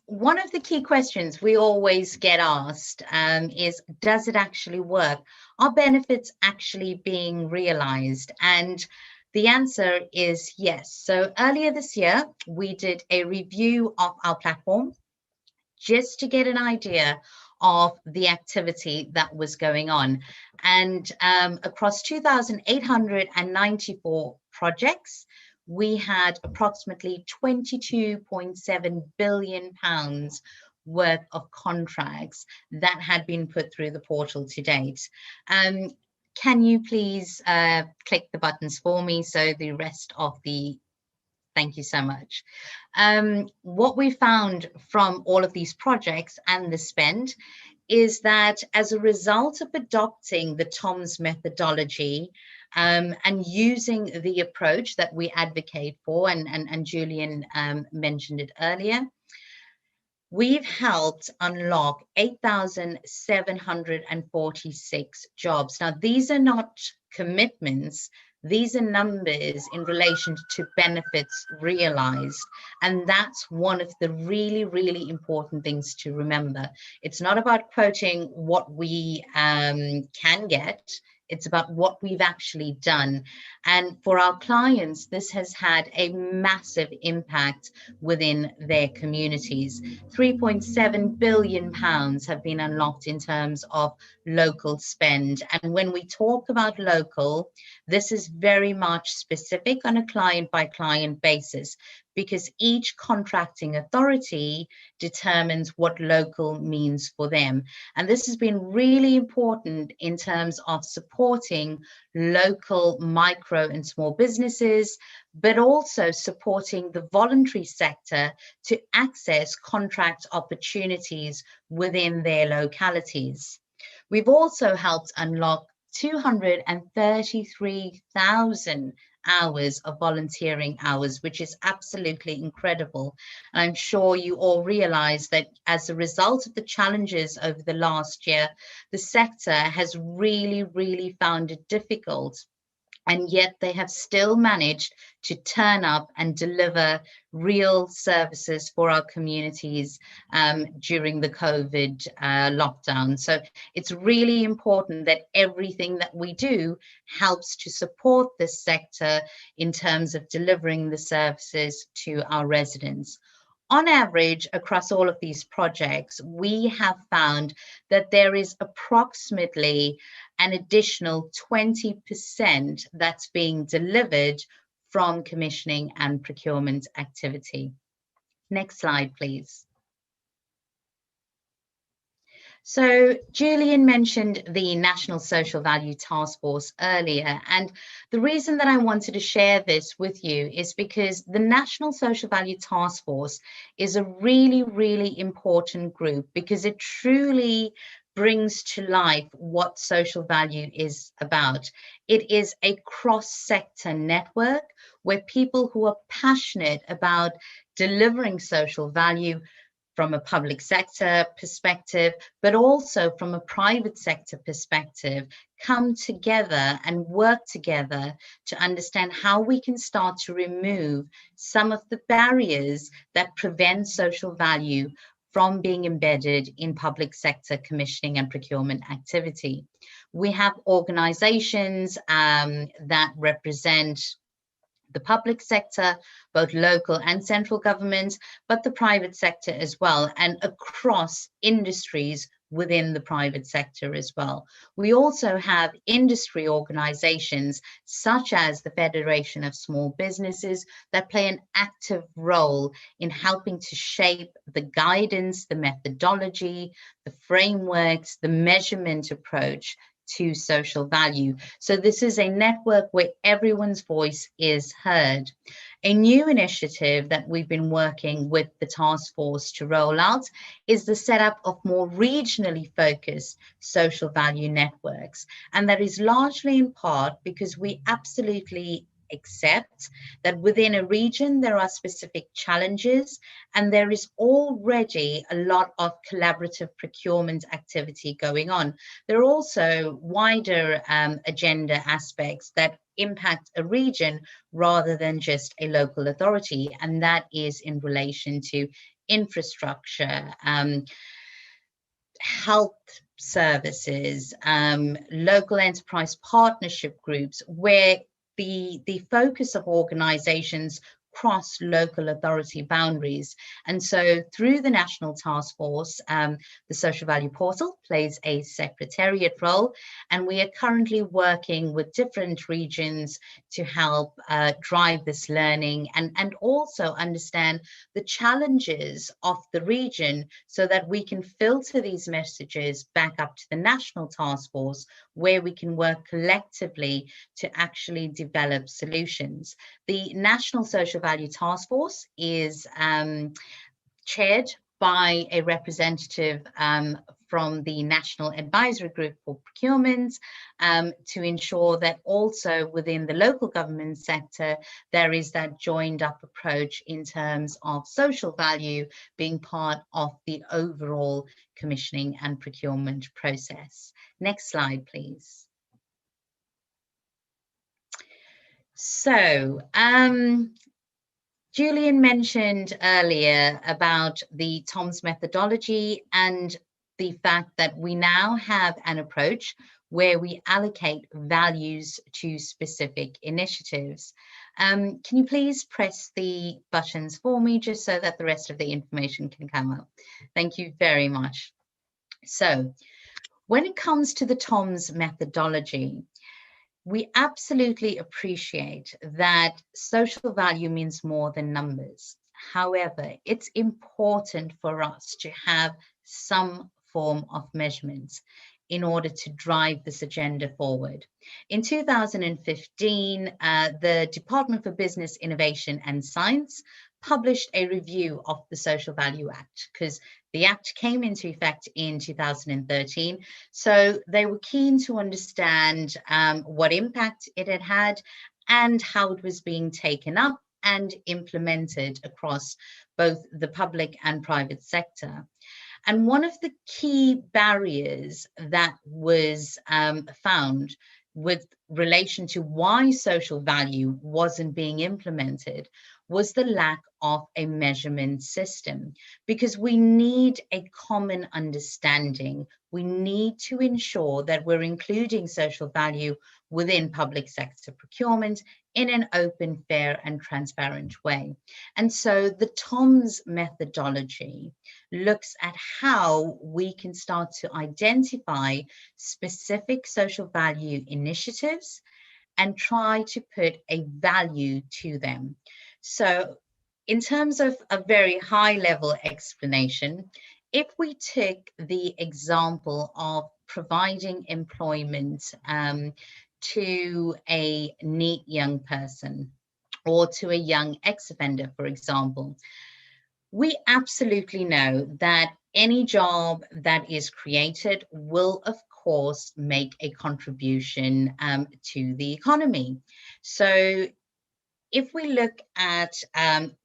one of the key questions we always get asked is, does it actually work? Are benefits actually being realized? And the answer is yes. So earlier this year, we did a review of our platform just to get an idea of the activity that was going on. And across 2,894 projects, we had approximately £22.7 billion worth of contracts that had been put through the portal to date. Can you please click the buttons for me so the rest of the, thank you so much. What we found from all of these projects and the spend is that as a result of adopting the TOMS methodology and using the approach that we advocate for, and Julian mentioned it earlier, we've helped unlock 8,746 jobs. Now, these are not commitments. These are numbers in relation to benefits realized. And that's one of the really, really important things to remember. It's not about quoting what we can get. It's about what we've actually done. And for our clients, this has had a massive impact within their communities. £3.7 billion have been unlocked in terms of local spend. And when we talk about local, this is very much specific on a client by client basis, because each contracting authority determines what local means for them. And this has been really important in terms of supporting local micro and small businesses, but also supporting the voluntary sector to access contract opportunities within their localities. We've also helped unlock 233,000 hours of volunteering hours, which is absolutely incredible. And I'm sure you all realize that as a result of the challenges over the last year, the sector has really, really found it difficult. And yet they have still managed to turn up and deliver real services for our communities during the COVID lockdown. So it's really important that everything that we do helps to support this sector in terms of delivering the services to our residents. On average, across all of these projects, we have found that there is approximately an additional 20% that's being delivered from commissioning and procurement activity. Next slide, please. So Julian mentioned the National Social Value Task Force earlier, and the reason that I wanted to share this with you is because the National Social Value Task Force is a really, really important group, because it truly brings to life what social value is about. It is a cross-sector network where people who are passionate about delivering social value from a public sector perspective, but also from a private sector perspective, come together and work together to understand how we can start to remove some of the barriers that prevent social value from being embedded in public sector commissioning and procurement activity. We have organizations that represent the public sector, both local and central government, but the private sector as well, and across industries within the private sector as well. We also have industry organizations such as the Federation of Small Businesses that play an active role in helping to shape the guidance, the methodology, the frameworks, the measurement approach to social value. So this is a network where everyone's voice is heard. A new initiative that we've been working with the task force to roll out is the setup of more regionally focused social value networks. And that is largely in part because we absolutely accept that within a region there are specific challenges, and there is already a lot of collaborative procurement activity going on. There are also wider agenda aspects that impact a region rather than just a local authority, and that is in relation to infrastructure, health services, local enterprise partnership groups, where the focus of organizations cross local authority boundaries. And so through the National Task Force, the Social Value Portal plays a secretariat role, and we are currently working with different regions to help drive this learning and also understand the challenges of the region so that we can filter these messages back up to the National Task Force, where we can work collectively to actually develop solutions. The National Social Value Task Force is chaired by a representative from the National Advisory Group for Procurement to ensure that also within the local government sector, there is that joined up approach in terms of social value being part of the overall commissioning and procurement process. Next slide, please. So, Julian mentioned earlier about the TOMS methodology and the fact that we now have an approach where we allocate values to specific initiatives. Can you please press the buttons for me just so that the rest of the information can come up? Thank you very much. So, when it comes to the TOMS methodology, we absolutely appreciate that social value means more than numbers. However, it's important for us to have some form of measurements in order to drive this agenda forward. In 2015, the Department for Business, Innovation and Science published a review of the Social Value Act, because the Act came into effect in 2013. So they were keen to understand what impact it had had and how it was being taken up and implemented across both the public and private sector. And one of the key barriers that was found with relation to why social value wasn't being implemented was the lack of a measurement system, because we need a common understanding. We need to ensure that we're including social value within public sector procurement in an open, fair and transparent way. And so the TOMS methodology looks at how we can start to identify specific social value initiatives and try to put a value to them. So in terms of a very high level explanation, if we take the example of providing employment to a neat young person or to a young ex-offender, for example, we absolutely know that any job that is created will, of course, make a contribution to the economy. So if we look at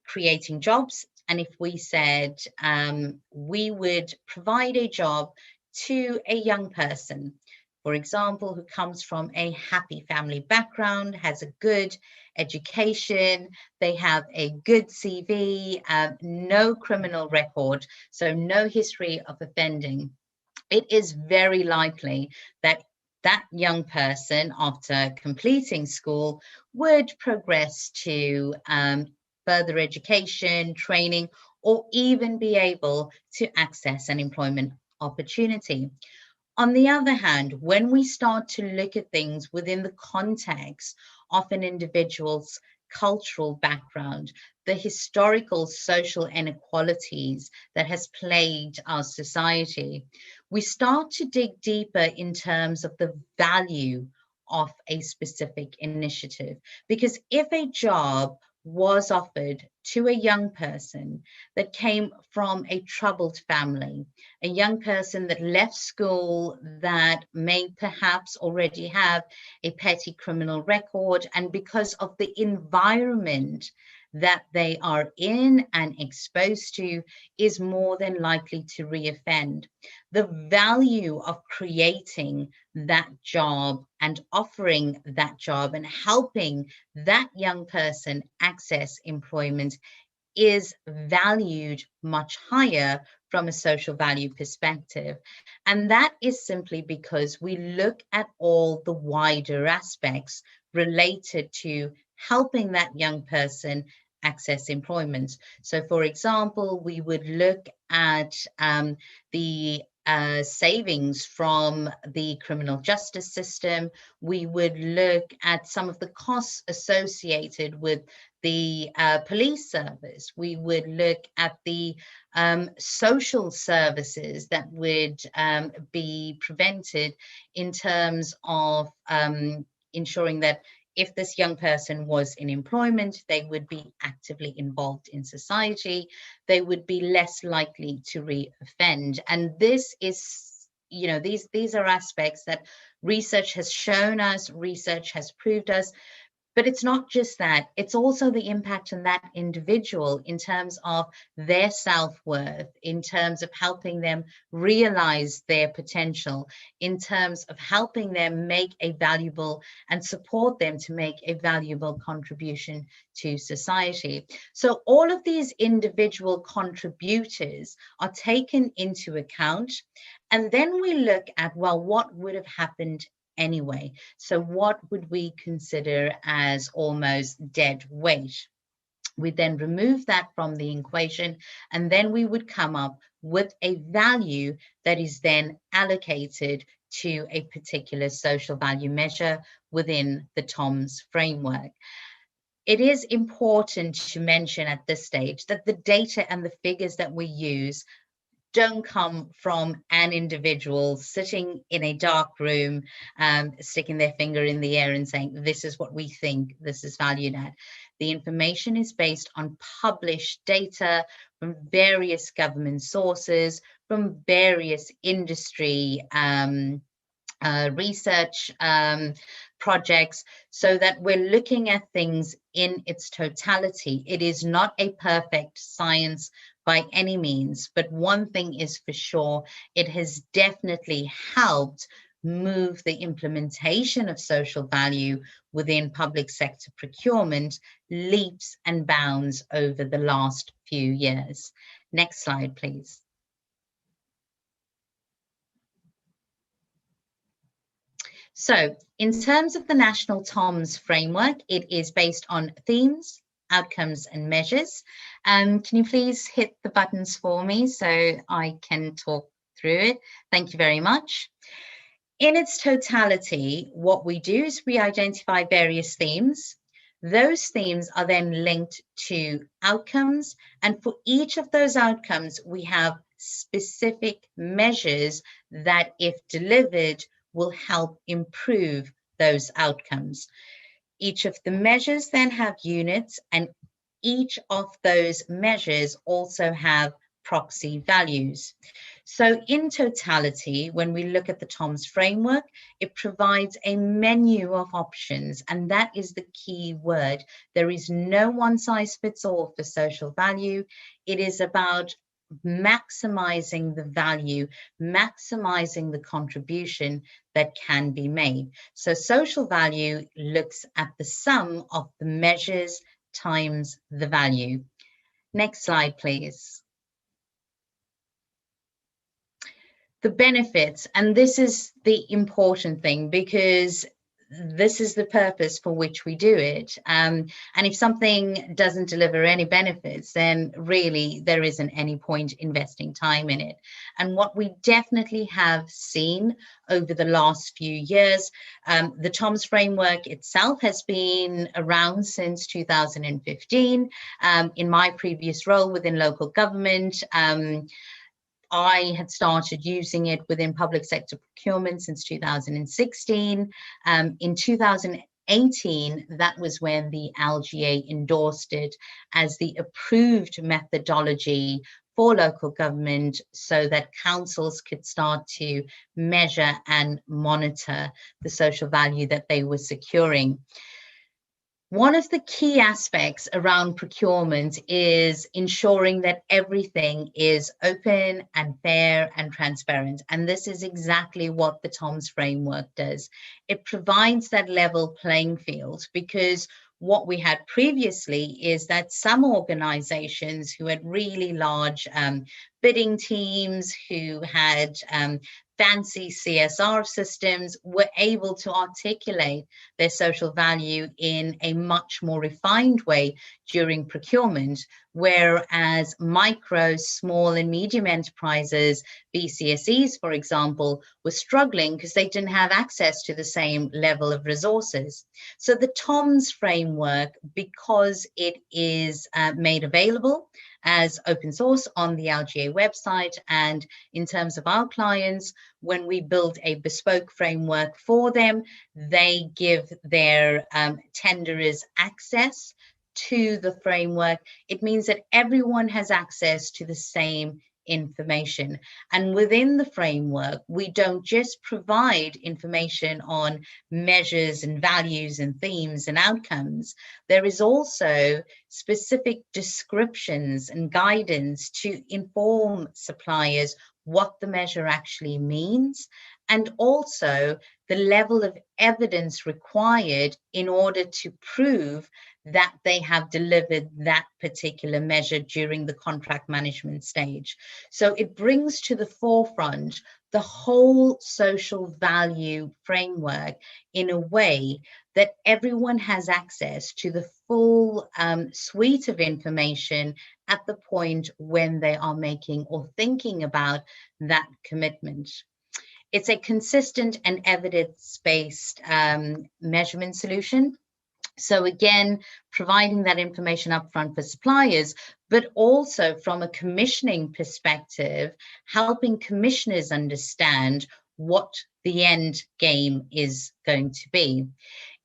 creating jobs, and if we said we would provide a job to a young person, for example, who comes from a happy family background, has a good education, they have a good CV, no criminal record, so no history of offending, it is very likely that that young person, after completing school, would progress to further education, training, or even be able to access an employment opportunity. On the other hand, when we start to look at things within the context of an individual's cultural background, the historical social inequalities that has plagued our society, we start to dig deeper in terms of the value of a specific initiative. Because if a job was offered to a young person that came from a troubled family, a young person that left school that may perhaps already have a petty criminal record, and because of the environment that they are in and exposed to is more than likely to reoffend. The value of creating that job and offering that job and helping that young person access employment is valued much higher from a social value perspective. And that is simply because we look at all the wider aspects related to helping that young person access employment. So for example, we would look at the savings from the criminal justice system. We would look at some of the costs associated with the police service. We would look at the social services that would be prevented in terms of ensuring that if this young person was in employment, they would be actively involved in society, they would be less likely to reoffend. And this is you know, these are aspects that research has shown us, research has proved us. But it's not just that, it's also the impact on that individual in terms of their self-worth, in terms of helping them realize their potential, in terms of helping them make a valuable and support them to make a valuable contribution to society. So all of these individual contributors are taken into account. And then we look at, well, what would have happened anyway? So what would we consider as almost dead weight? We then remove that from the equation, and then we would come up with a value that is then allocated to a particular social value measure within the TOMS framework. It is important to mention at this stage that the data and the figures that we use don't come from an individual sitting in a dark room, sticking their finger in the air and saying, this is what we think this is valued at. The information is based on published data from various government sources, from various industry research projects, so that we're looking at things in its totality. It is not a perfect science by any means, but one thing is for sure, it has definitely helped move the implementation of social value within public sector procurement leaps and bounds over the last few years. Next slide, please. So in terms of the National TOMS framework, it is based on themes, outcomes and measures. Can you please hit the buttons for me so I can talk through it? Thank you very much. In its totality, what we do is we identify various themes. Those themes are then linked to outcomes, and for each of those outcomes, we have specific measures that, if delivered, will help improve those outcomes. Each of the measures then have units, and each of those measures also have proxy values. So in totality, when we look at the TOMS framework, it provides a menu of options, and that is the key word. There is no one size fits all for social value. It is about maximizing the value, maximizing the contribution that can be made. So social value looks at the sum of the measures times the value. Next slide, please. The benefits, and this is the important thing, because this is the purpose for which we do it. And if something doesn't deliver any benefits, then really there isn't any point investing time in it. And what we definitely have seen over the last few years, the TOMS framework itself has been around since 2015. In my previous role within local government, I had started using it within public sector procurement since 2016. In 2018, that was when the LGA endorsed it as the approved methodology for local government, so that councils could start to measure and monitor the social value that they were securing. One of the key aspects around procurement is ensuring that everything is open and fair and transparent. And this is exactly what the TOMS framework does. It provides that level playing field, because what we had previously is that some organizations who had really large bidding teams, who had fancy CSR systems, were able to articulate their social value in a much more refined way during procurement, whereas micro, small and medium enterprises, BCSEs, for example, were struggling because they didn't have access to the same level of resources. So the TOMS framework, because it is made available as open source on the LGA website, and in terms of our clients, when we build a bespoke framework for them, they give their tenderers access to the framework. It means that everyone has access to the same information. And within the framework, we don't just provide information on measures and values and themes and outcomes. There is also specific descriptions and guidance to inform suppliers what the measure actually means, and also the level of evidence required in order to prove that they have delivered that particular measure during the contract management stage. So it brings to the forefront the whole social value framework in a way that everyone has access to the full suite of information at the point when they are making or thinking about that commitment. It's a consistent and evidence-based measurement solution. So again, providing that information upfront for suppliers, but also from a commissioning perspective, helping commissioners understand what the end game is going to be.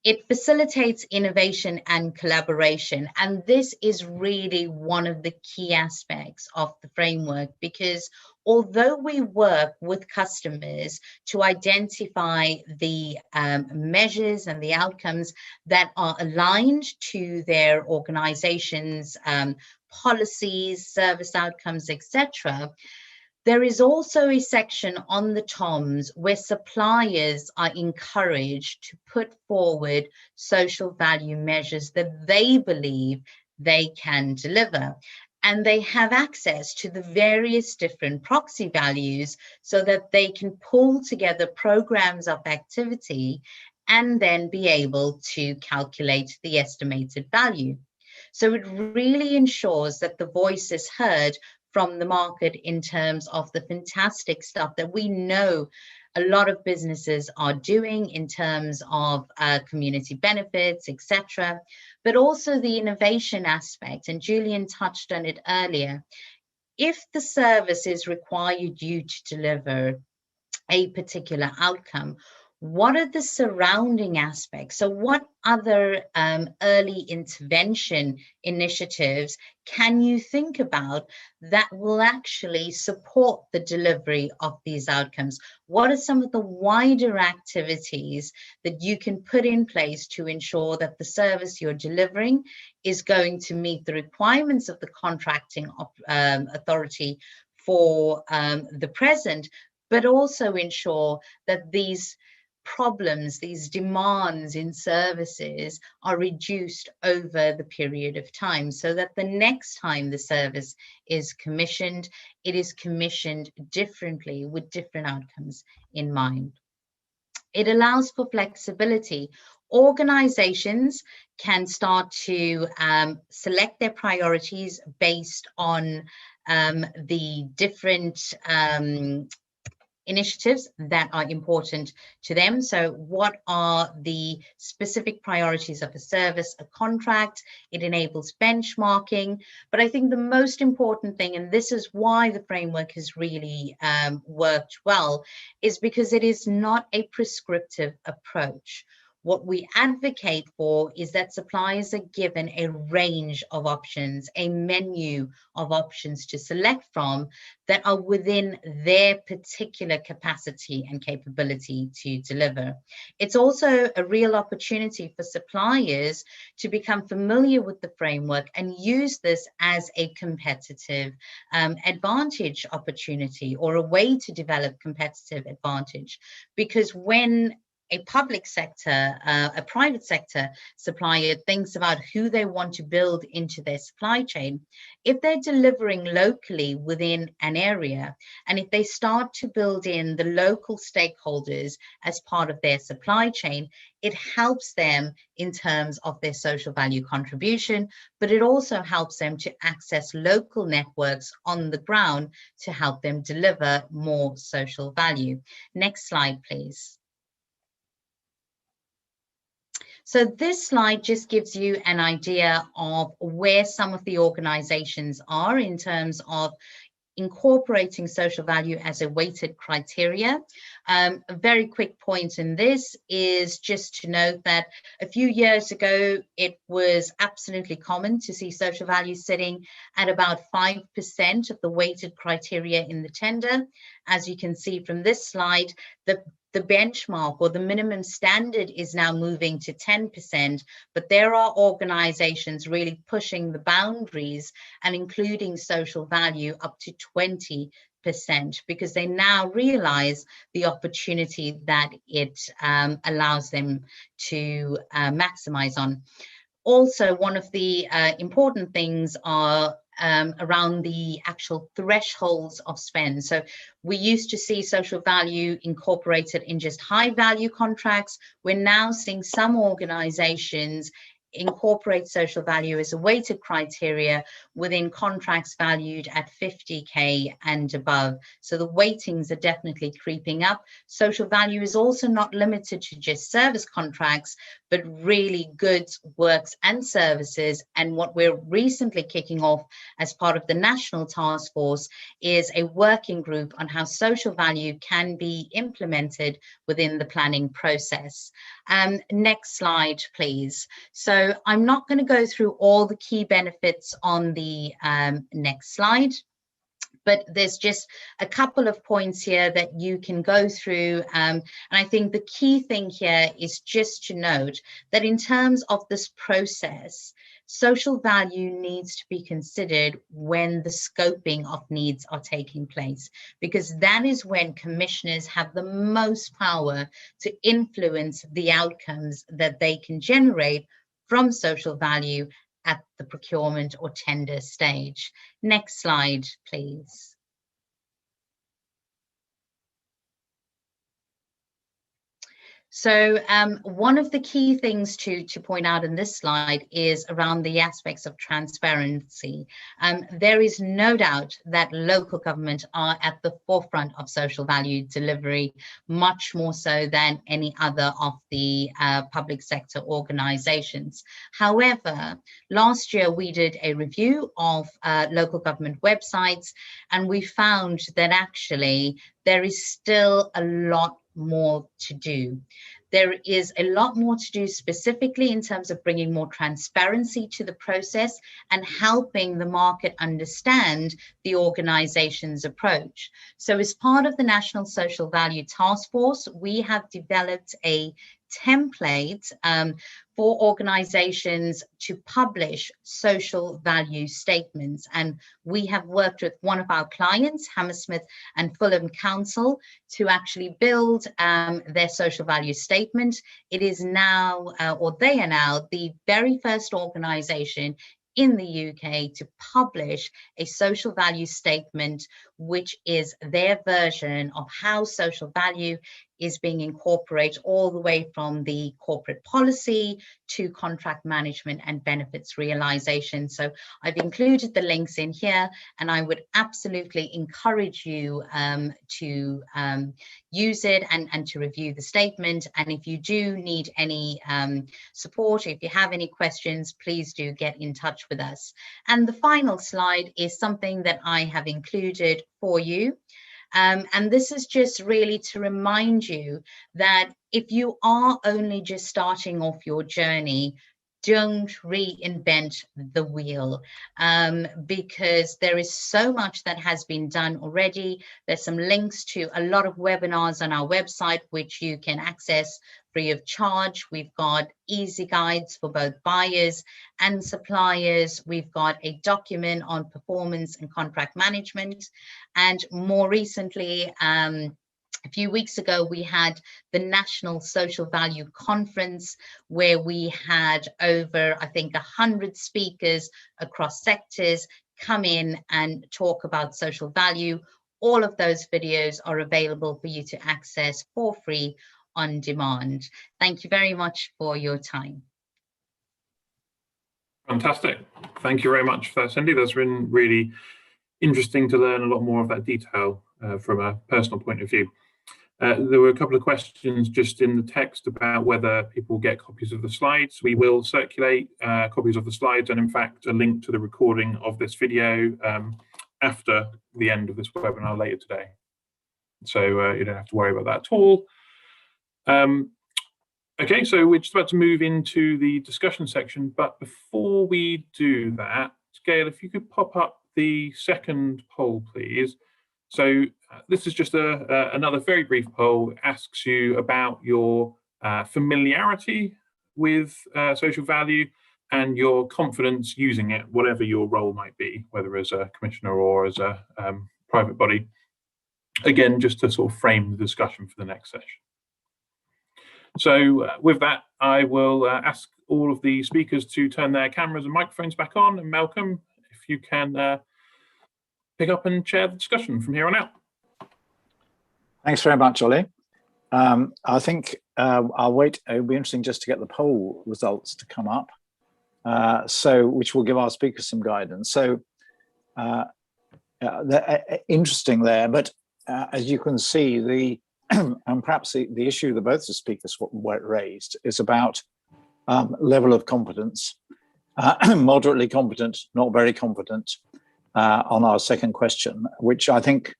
It facilitates innovation and collaboration. And this is really one of the key aspects of the framework, because although we work with customers to identify the measures and the outcomes that are aligned to their organization's policies, service outcomes, etc., there is also a section on the TOMS where suppliers are encouraged to put forward social value measures that they believe they can deliver. And they have access to the various different proxy values so that they can pull together programs of activity and then be able to calculate the estimated value. So it really ensures that the voice is heard from the market in terms of the fantastic stuff that we know a lot of businesses are doing in terms of community benefits, etc., but also the innovation aspect. And Julian touched on it earlier. If the services required you to deliver a particular outcome, what are the surrounding aspects? So what other early intervention initiatives can you think about that will actually support the delivery of these outcomes? What are some of the wider activities that you can put in place to ensure that the service you're delivering is going to meet the requirements of the contracting authority for the present, but also ensure that these problems, these demands in services are reduced over the period of time, so that the next time the service is commissioned, it is commissioned differently with different outcomes in mind. It allows for flexibility. Organizations can start to select their priorities based on the different initiatives that are important to them. So what are the specific priorities of a service, a contract? It enables benchmarking. But I think the most important thing, and this is why the framework has really worked well, is because it is not a prescriptive approach. What we advocate for is that suppliers are given a range of options, a menu of options to select from that are within their particular capacity and capability to deliver. It's also a real opportunity for suppliers to become familiar with the framework and use this as a competitive advantage opportunity, or a way to develop competitive advantage. Because when a public sector, a private sector supplier thinks about who they want to build into their supply chain, if they're delivering locally within an area, and if they start to build in the local stakeholders as part of their supply chain, it helps them in terms of their social value contribution, but it also helps them to access local networks on the ground to help them deliver more social value. Next slide, please. So this slide just gives you an idea of where some of the organizations are in terms of incorporating social value as a weighted criteria. A very quick point in this is just to note that a few years ago, it was absolutely common to see social value sitting at about 5% of the weighted criteria in the tender. As you can see from this slide, the benchmark or the minimum standard is now moving to 10%, but there are organizations really pushing the boundaries and including social value up to 20%, because they now realize the opportunity that it allows them to maximize on. Also, one of the important things are around the actual thresholds of spend. So we used to see social value incorporated in just high value contracts. We're now seeing some organizations incorporate social value as a weighted criteria within contracts valued at 50K and above. So the weightings are definitely creeping up. Social value is also not limited to just service contracts, but really goods, works and services. And what we're recently kicking off as part of the National Task Force is a working group on how social value can be implemented within the planning process. Next slide, please. So I'm not going to go through all the key benefits on the next slide, but there's just a couple of points here that you can go through. And I think the key thing here is just to note that in terms of this process, social value needs to be considered when the scoping of needs are taking place, because that is when commissioners have the most power to influence the outcomes that they can generate from social value at the procurement or tender stage. Next slide, please. So one of the key things to point out in this slide is around the aspects of transparency. There is no doubt that local government are at the forefront of social value delivery, much more so than any other of the public sector organizations. However, last year we did a review of local government websites, and we found that actually there is still a lot more to do. There is a lot more to do specifically in terms of bringing more transparency to the process and helping the market understand the organization's approach. So as part of the National Social Value Task Force, we have developed a template for organizations to publish social value statements. And we have worked with one of our clients, Hammersmith and Fulham Council, to actually build their social value statement. It is now, or they are now, the very first organization in the UK to publish a social value statement, which is their version of how social value is being incorporated all the way from the corporate policy to contract management and benefits realization. So I've included the links in here, and I would absolutely encourage you to use it and to review the statement. And if you do need any support, if you have any questions, please do get in touch with us. And the final slide is something that I have included for you. And this is just really to remind you that if you are only just starting off your journey, don't reinvent the wheel, because there is so much that has been done already. There's some links to a lot of webinars on our website, which you can access free of charge. We've got easy guides for both buyers and suppliers. We've got a document on performance and contract management. And more recently, a few weeks ago, we had the National Social Value Conference, where we had over, I think, 100 speakers across sectors come in and talk about social value. All of those videos are available for you to access for free on demand. Thank you very much for your time. Fantastic. Thank you very much for that, Cindy. That's been really interesting to learn a lot more of that detail from a personal point of view. There were a couple of questions just in the text about whether people get copies of the slides. We will circulate copies of the slides and, in fact, a link to the recording of this video after the end of this webinar later today. So you don't have to worry about that at all. Okay, so we're just about to move into the discussion section, but before we do that, Gail, if you could pop up the second poll, please. So this is just another very brief poll. It asks you about your familiarity with social value and your confidence using it, whatever your role might be, whether as a commissioner or as a private body. Again, just to sort of frame the discussion for the next session. So with that, I will ask all of the speakers to turn their cameras and microphones back on. And Malcolm, if you can pick up and chair the discussion from here on out. Thanks very much, Ollie. I think I'll wait. It'll be interesting just to get the poll results to come up, which will give our speakers some guidance. So interesting there, but as you can see, and perhaps the issue that both the speakers raised is about level of competence, moderately competent, not very competent, on our second question, which I think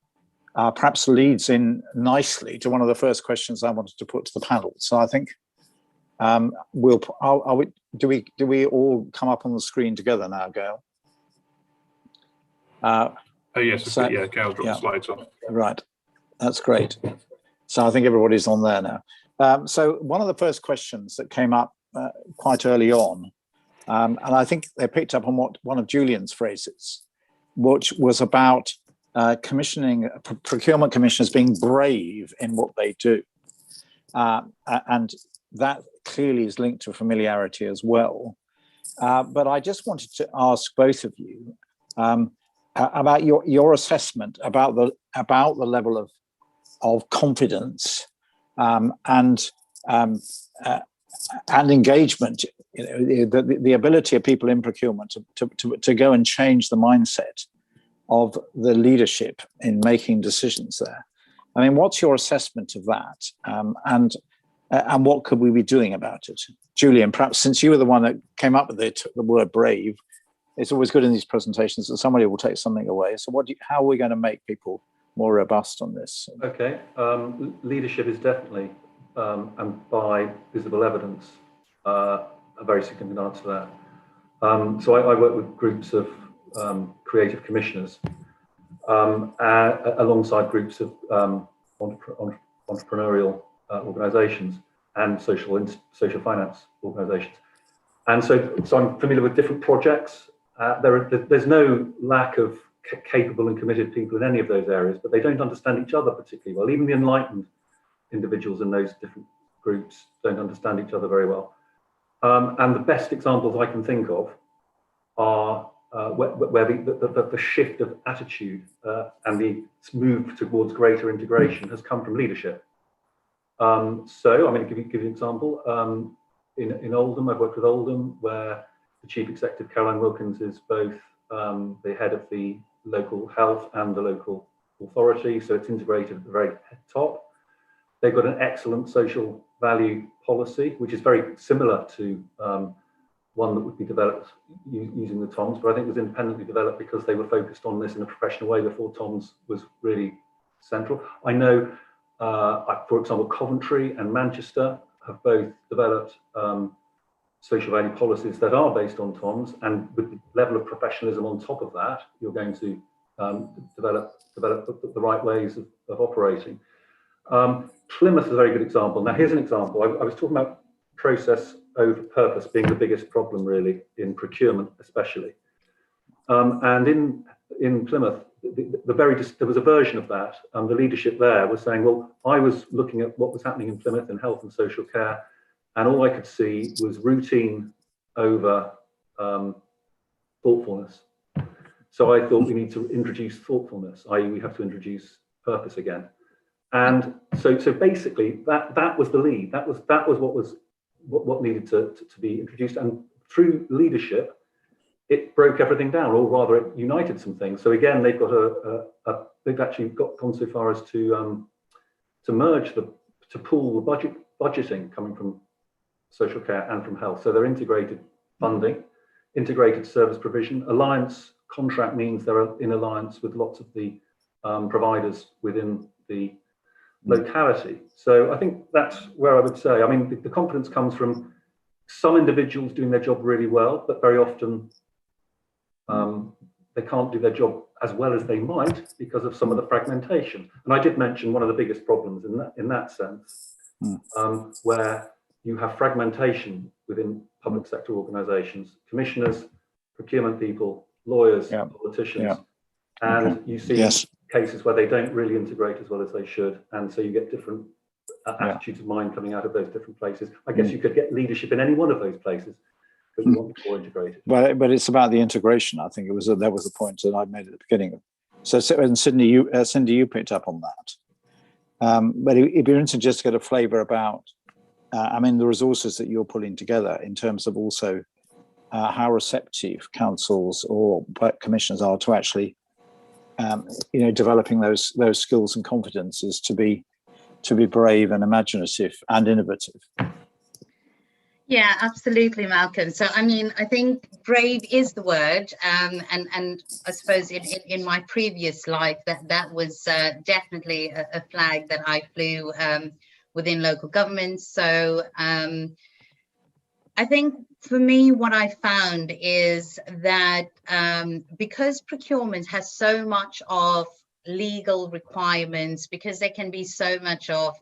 perhaps leads in nicely to one of the first questions I wanted to put to the panel. So I think do we all come up on the screen together now, Gail? Oh yes, so, yeah, Gail dropped the slides off. Right, that's great. So I think everybody's on there now. So one of the first questions that came up quite early on, and I think they picked up on one of Julian's phrases, which was about procurement commissioners being brave in what they do. And that clearly is linked to familiarity as well. But I just wanted to ask both of you about your assessment about the level of confidence and engagement, the ability of people in procurement to go and change the mindset of the leadership in making decisions there. I mean, what's your assessment of that, and what could we be doing about it? Julian, perhaps since you were the one that came up with the word brave, it's always good in these presentations that somebody will take something away. So how are we going to make people more robust on this? Okay, leadership is definitely, and by visible evidence, a very significant answer to that. So I work with groups of creative commissioners alongside groups of entrepreneurial organisations and social finance organisations, and so I'm familiar with different projects. There's no lack of capable and committed people in any of those areas, but they don't understand each other particularly well. Even the enlightened individuals in those different groups don't understand each other very well. And the best examples I can think of are where the shift of attitude and the move towards greater integration has come from leadership. So I'm going to give you an example. In Oldham, I've worked with Oldham, where the Chief Executive, Caroline Wilkins, is both the head of the local health and the local authority, so it's integrated at the very top. They've got an excellent social value policy, which is very similar to one that would be developed using the TOMS, but I think was independently developed because they were focused on this in a professional way before TOMS was really central. I know, for example, Coventry and Manchester have both developed social value policies that are based on TOMS, and with the level of professionalism on top of that, you're going to develop the right ways of operating. Plymouth is a very good example. Now, here's an example. I was talking about process over purpose being the biggest problem, really, in procurement, especially. And in Plymouth, there was a version of that. The leadership there was saying, well, I was looking at what was happening in Plymouth in health and social care, and all I could see was routine over thoughtfulness. So I thought we need to introduce thoughtfulness, i.e. we have to introduce purpose again. And so basically that was the lead. That was what needed to be introduced. And through leadership, it broke everything down, or rather it united some things. So again, they've got they've actually gone so far as to merge to pool the budgeting coming from social care and from health. So they're integrated funding, integrated service provision, alliance contract means they're in alliance with lots of the providers within the locality. So I think that's where I would say, I mean, the confidence comes from some individuals doing their job really well, but very often they can't do their job as well as they might because of some of the fragmentation. And I did mention one of the biggest problems in that sense, where you have fragmentation within public sector organisations, commissioners, procurement people, lawyers, politicians, and you see cases where they don't really integrate as well as they should, and so you get different attitudes of mind coming out of those different places. I guess you could get leadership in any one of those places, but you want more integrated. But it's about the integration. I think that was the point that I made at the beginning. So and Cindy, you picked up on that. But it'd be interesting just to get a flavour about, I mean, the resources that you're pulling together in terms of also how receptive councils or commissioners are to actually, developing those skills and competences to be brave and imaginative and innovative. Yeah, absolutely, Malcolm. So, I mean, I think brave is the word, and I suppose in my previous life that was definitely a flag that I flew within local governments. So, I think for me, what I found is that because procurement has so much of legal requirements, because there can be so much of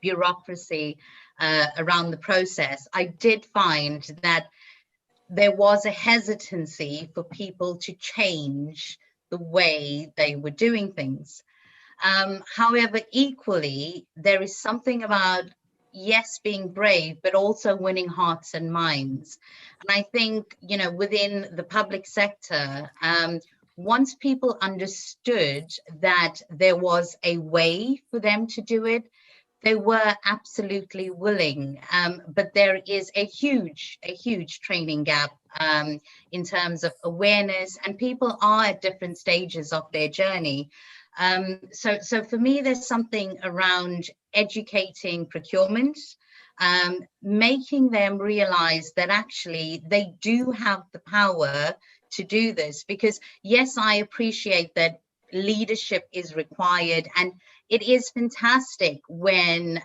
bureaucracy around the process, I did find that there was a hesitancy for people to change the way they were doing things. However, equally, there is something about, yes, being brave, but also winning hearts and minds. And I think, within the public sector, once people understood that there was a way for them to do it, they were absolutely willing. But there is a huge training gap in terms of awareness, and people are at different stages of their journey. So for me, there's something around educating procurement, making them realize that actually they do have the power to do this. Because yes, I appreciate that leadership is required, and it is fantastic when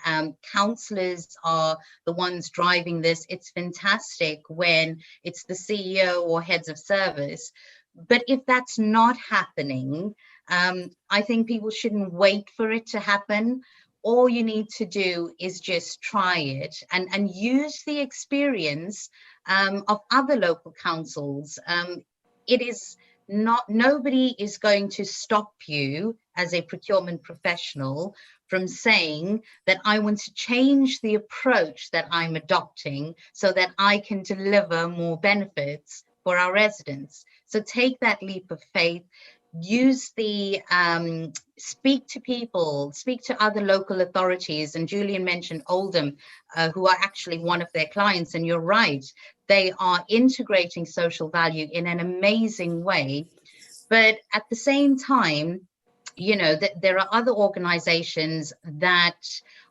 councillors are the ones driving this. It's fantastic when it's the CEO or heads of service. But if that's not happening, I think people shouldn't wait for it to happen. All you need to do is just try it and use the experience of other local councils. It is not, nobody is going to stop you as a procurement professional from saying that I want to change the approach that I'm adopting so that I can deliver more benefits for our residents. So take that leap of faith. Use the speak to people, speak to other local authorities, and Julian mentioned Oldham, who are actually one of their clients, and you're right, they are integrating social value in an amazing way. But at the same time, there are other organizations that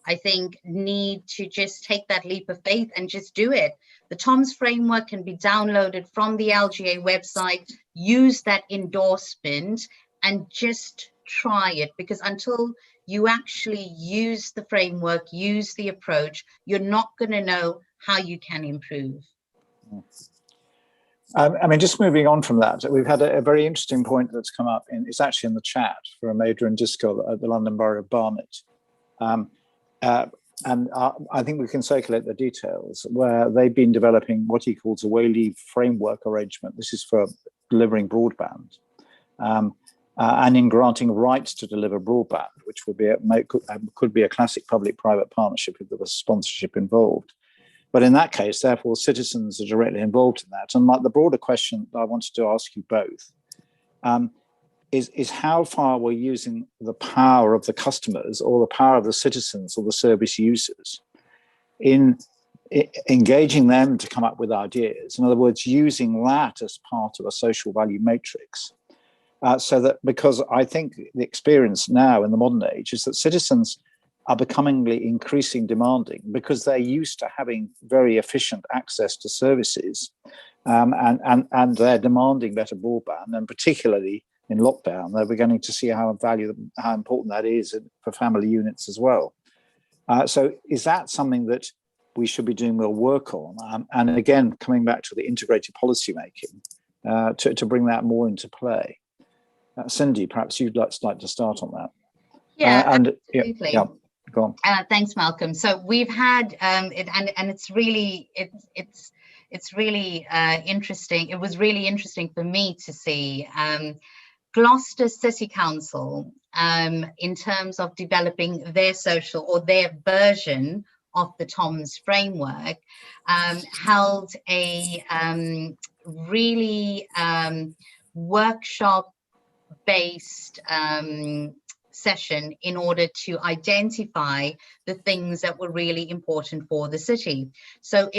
I think need to just take that leap of faith and just do it. The TOMS framework can be downloaded from the LGA website. Use that endorsement and just try it, because until you actually use the framework, use the approach, you're not going to know how you can improve. I mean, just moving on from that, we've had a very interesting point that's come up, it's actually in the chat from Adrian Disco at the London Borough of Barnet. And I think we can circulate the details, where they've been developing what he calls a Whaley framework arrangement. This is for delivering broadband, and in granting rights to deliver broadband, which would be could be a classic public-private partnership if there was sponsorship involved. But in that case, therefore, citizens are directly involved in that. And the broader question that I wanted to ask you both is how far we're using the power of the customers or the power of the citizens or the service users in engaging them to come up with ideas. In other words, using that as part of a social value matrix. So that, because I think the experience now in the modern age is that citizens are becoming increasingly demanding because they're used to having very efficient access to services, and they're demanding better broadband, and particularly in lockdown, they're beginning to see how important that is for family units as well. So is that something that we should be doing more work on? And again, coming back to the integrated policy making, to bring that more into play. Cindy, perhaps you'd like to start on that. Yeah, absolutely. Yeah, go on. Thanks, Malcolm. So we've had, and it's really interesting. It was really interesting for me to see Gloucester City Council, in terms of developing their social or their version of the TOMS framework, held a really workshop-based session in order to identify the things that were really important for the city. So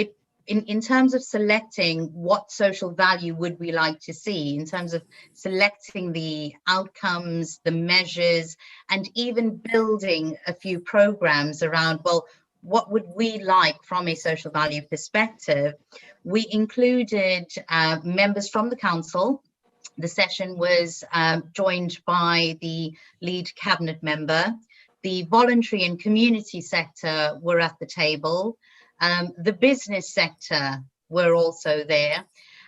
in terms of selecting what social value would we like to see, in terms of selecting the outcomes, the measures, and even building a few programs around, well, what would we like from a social value perspective? We included members from the council. The session was joined by the lead cabinet member. The voluntary and community sector were at the table. The business sector were also there,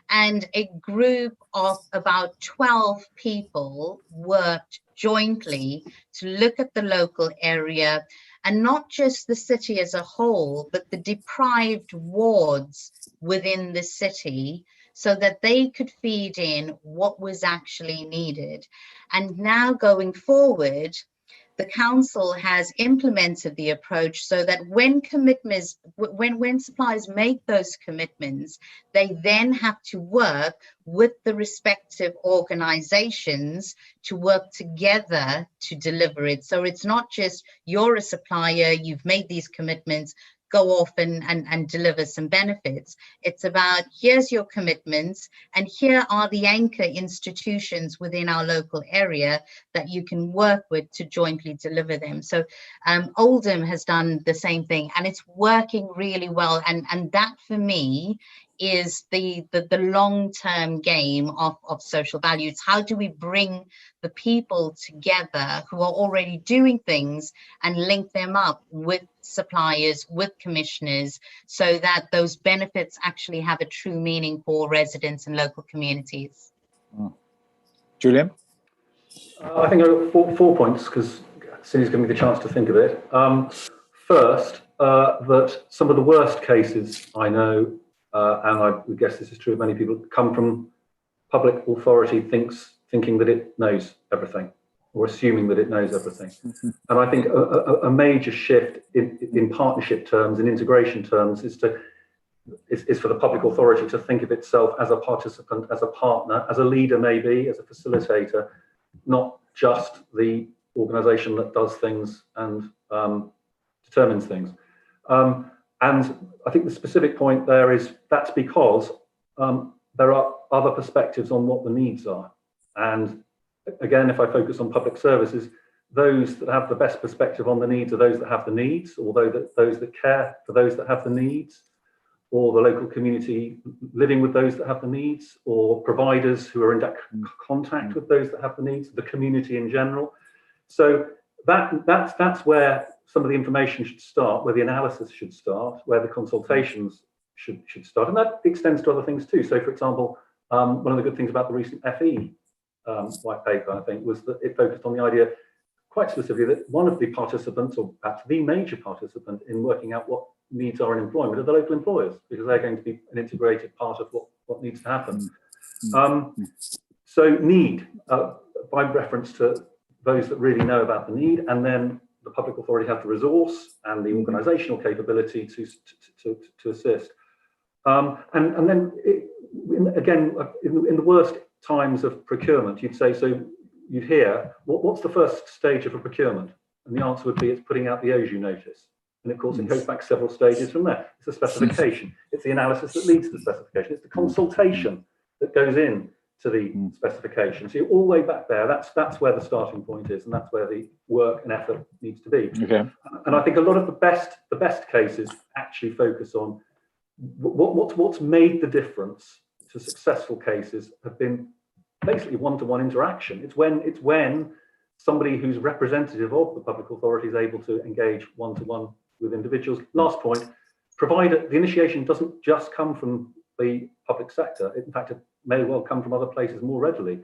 and a group of about 12 people worked jointly to look at the local area, and not just the city as a whole, but the deprived wards within the city, so that they could feed in what was actually needed. And now going forward, the council has implemented the approach so that when suppliers make those commitments, they then have to work with the respective organizations to work together to deliver it. So it's not just you're a supplier, you've made these commitments, go off and deliver some benefits. It's about, here's your commitments, and here are the anchor institutions within our local area that you can work with to jointly deliver them. So Oldham has done the same thing, and it's working really well. And that for me is the long-term game of social value. It's how do we bring the people together who are already doing things and link them up with suppliers, with commissioners, so that those benefits actually have a true meaning for residents and local communities. Julian? I think I've got four points, because Cindy's given me the chance to think of it. First, that some of the worst cases I know, and I would guess this is true of many people, come from public authority thinking that it knows everything, or assuming that it knows everything. And I think a major shift in partnership terms, in integration terms, is for the public authority to think of itself as a participant, as a partner, as a leader maybe, as a facilitator, not just the organisation that does things and determines things. And I think the specific point there is that's because there are other perspectives on what the needs are. And again, if I focus on public services, those that have the best perspective on the needs are those that have the needs, or those that care for those that have the needs, or the local community living with those that have the needs, or providers who are in direct contact with those that have the needs, the community in general. So that's where some of the information should start, where the analysis should start, where the consultations should start, and that extends to other things too. So, for example, one of the good things about the recent FE white paper, I think, was that it focused on the idea, quite specifically, that one of the participants, or perhaps the major participant in working out what needs are in employment, are the local employers, because they're going to be an integrated part of what needs to happen. So need, by reference to those that really know about the need, and then the public authority have the resource and the organisational capability to assist. And then again, in the worst times of procurement, you'd say, so you'd hear, what's the first stage of a procurement? And the answer would be, it's putting out the OJU notice. And of course, it goes back several stages from there. It's the specification. It's the analysis that leads to the specification. It's the consultation that goes in to the specification. So you're all the way back there. That's where the starting point is, and that's where the work and effort needs to be. Okay. And I think a lot of the best cases actually focus on what's made the difference to successful cases have been basically one-to-one interaction. It's when somebody who's representative of the public authority is able to engage one-to-one with individuals. Last point, provider, the initiation doesn't just come from the public sector. In fact, it may well come from other places more readily.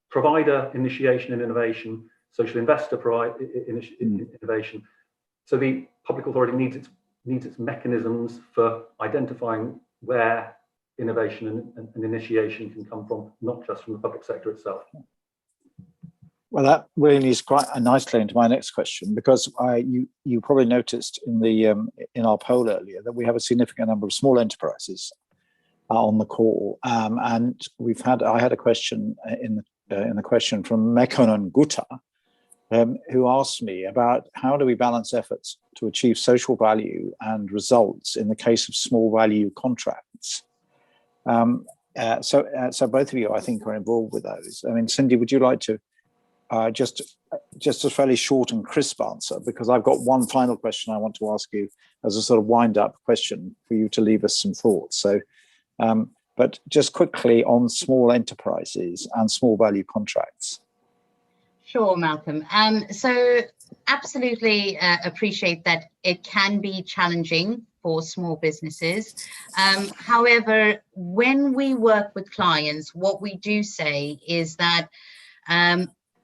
Provider initiation and innovation, social investor innovation. So the public authority needs its mechanisms for identifying where innovation and initiation can come from, not just from the public sector itself. Well, that really leads quite nicely into my next question, because you probably noticed in our poll earlier that we have a significant number of small enterprises on the call, and I had a question in the question from Mekonnen Gutta, who asked me about how do we balance efforts to achieve social value and results in the case of small value contracts. So both of you, I think, are involved with those. I mean, Cindy, would you like to just a fairly short and crisp answer, because I've got one final question I want to ask you as a sort of wind-up question for you to leave us some thoughts. So, but just quickly on small enterprises and small value contracts. Sure, Malcolm. So absolutely appreciate that it can be challenging for small businesses. However, when we work with clients, what we do say is that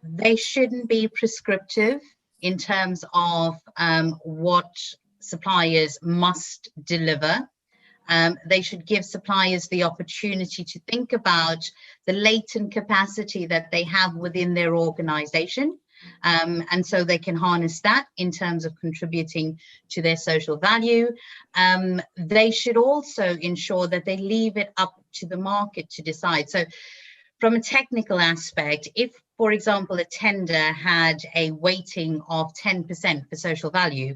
they shouldn't be prescriptive in terms of what suppliers must deliver. They should give suppliers the opportunity to think about the latent capacity that they have within their organization. And so they can harness that in terms of contributing to their social value. They should also ensure that they leave it up to the market to decide. So from a technical aspect, if, for example, a tender had a weighting of 10% for social value,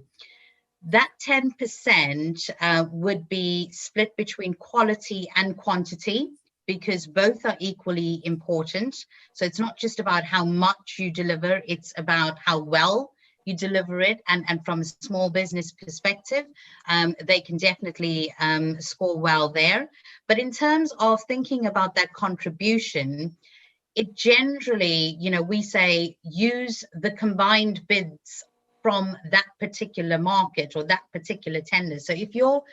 that 10% would be split between quality and quantity, because both are equally important. So it's not just about how much you deliver, it's about how well you deliver it. And from a small business perspective, they can definitely score well there. But in terms of thinking about that contribution, it generally, we say use the combined bids from that particular market or that particular tender. So if you're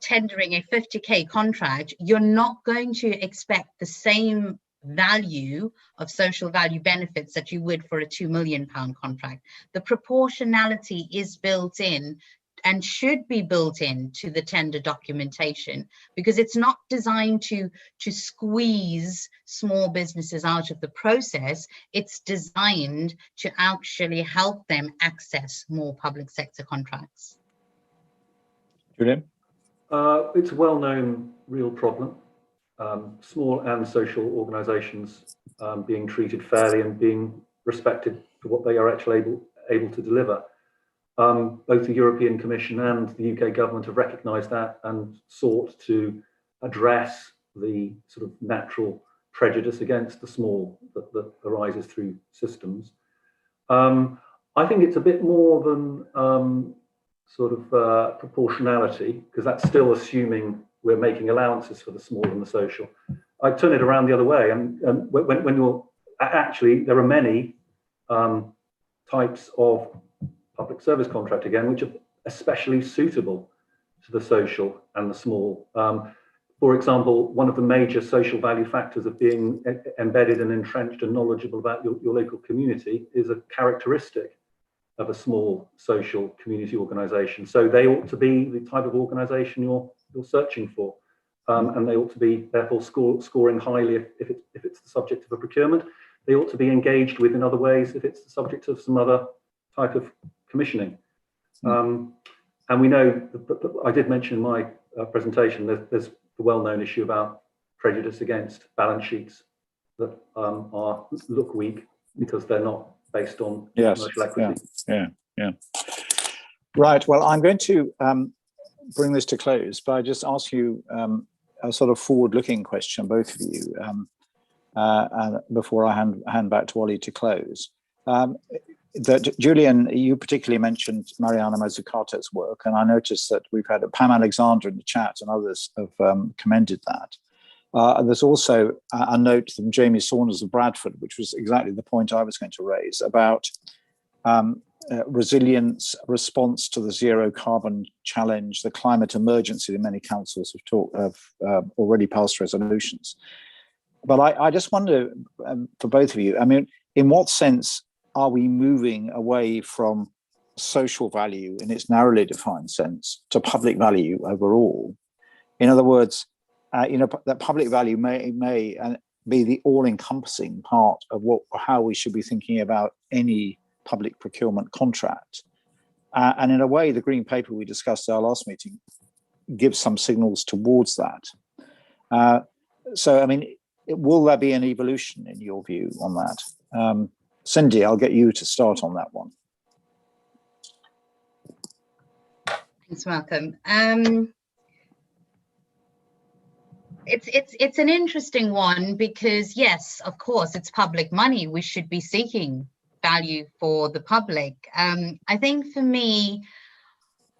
tendering a 50k contract, you're not going to expect the same value of social value benefits that you would for a £2 million contract. The proportionality is built in and should be built into the tender documentation, because it's not designed to squeeze small businesses out of the process. It's designed to actually help them access more public sector contracts. Julian? It's a well-known real problem. Small and social organisations being treated fairly and being respected for what they are actually able to deliver. Both the European Commission and the UK government have recognised that and sought to address the sort of natural prejudice against the small that arises through systems. I think it's a bit more than proportionality, because that's still assuming we're making allowances for the small and the social. I turn it around the other way, and when you're actually, there are many types of public service contract again, which are especially suitable to the social and the small. For example, one of the major social value factors of being embedded and entrenched and knowledgeable about your local community is a characteristic of a small social community organisation. So they ought to be the type of organisation you're searching for, and they ought to be therefore scoring highly if it's the subject of a procurement. They ought to be engaged with in other ways if it's the subject of some other type of commissioning. And we know, I did mention in my presentation, there's the well-known issue about prejudice against balance sheets that look weak because they're not based on commercial equity. Yeah. Right. Well, I'm going to bring this to close by just ask you a sort of forward-looking question, both of you, before I hand back to Ollie to close. that Julian, you particularly mentioned Mariana Mazzucato's work, and I noticed that we've had Pam Alexander in the chat and others have commended that. And there's also a note from Jamie Saunders of Bradford, which was exactly the point I was going to raise about resilience, response to the zero carbon challenge, the climate emergency that many councils have already passed resolutions. But I just wonder, for both of you, I mean, in what sense are we moving away from social value in its narrowly defined sense to public value overall? In other words, that public value may be the all-encompassing part of how we should be thinking about any public procurement contract. And in a way, the green paper we discussed at our last meeting gives some signals towards that. So, I mean, will there be an evolution in your view on that? Cindy, I'll get you to start on that one. Thanks, Malcolm. It's an interesting one because, yes, of course, it's public money. We should be seeking value for the public. I think for me,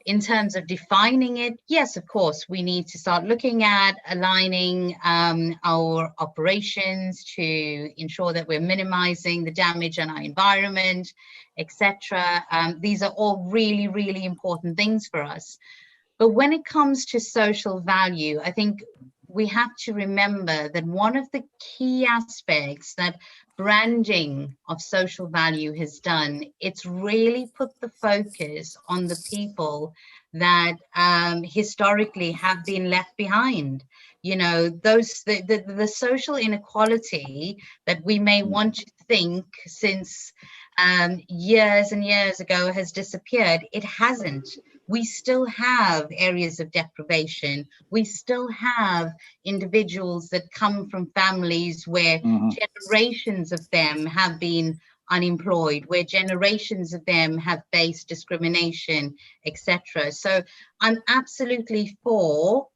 in terms of defining it, yes, of course, we need to start looking at aligning our operations to ensure that we're minimizing the damage on our environment, etc. These are all really, really important things for us. But when it comes to social value, I think we have to remember that one of the key aspects that branding of social value has done, it's really put the focus on the people that historically have been left behind. You know, the social inequality that we may want to think since years and years ago has disappeared. It hasn't. We still have areas of deprivation. We still have individuals that come from families where generations of them have been unemployed, where generations of them have faced discrimination, etc. So I'm absolutely for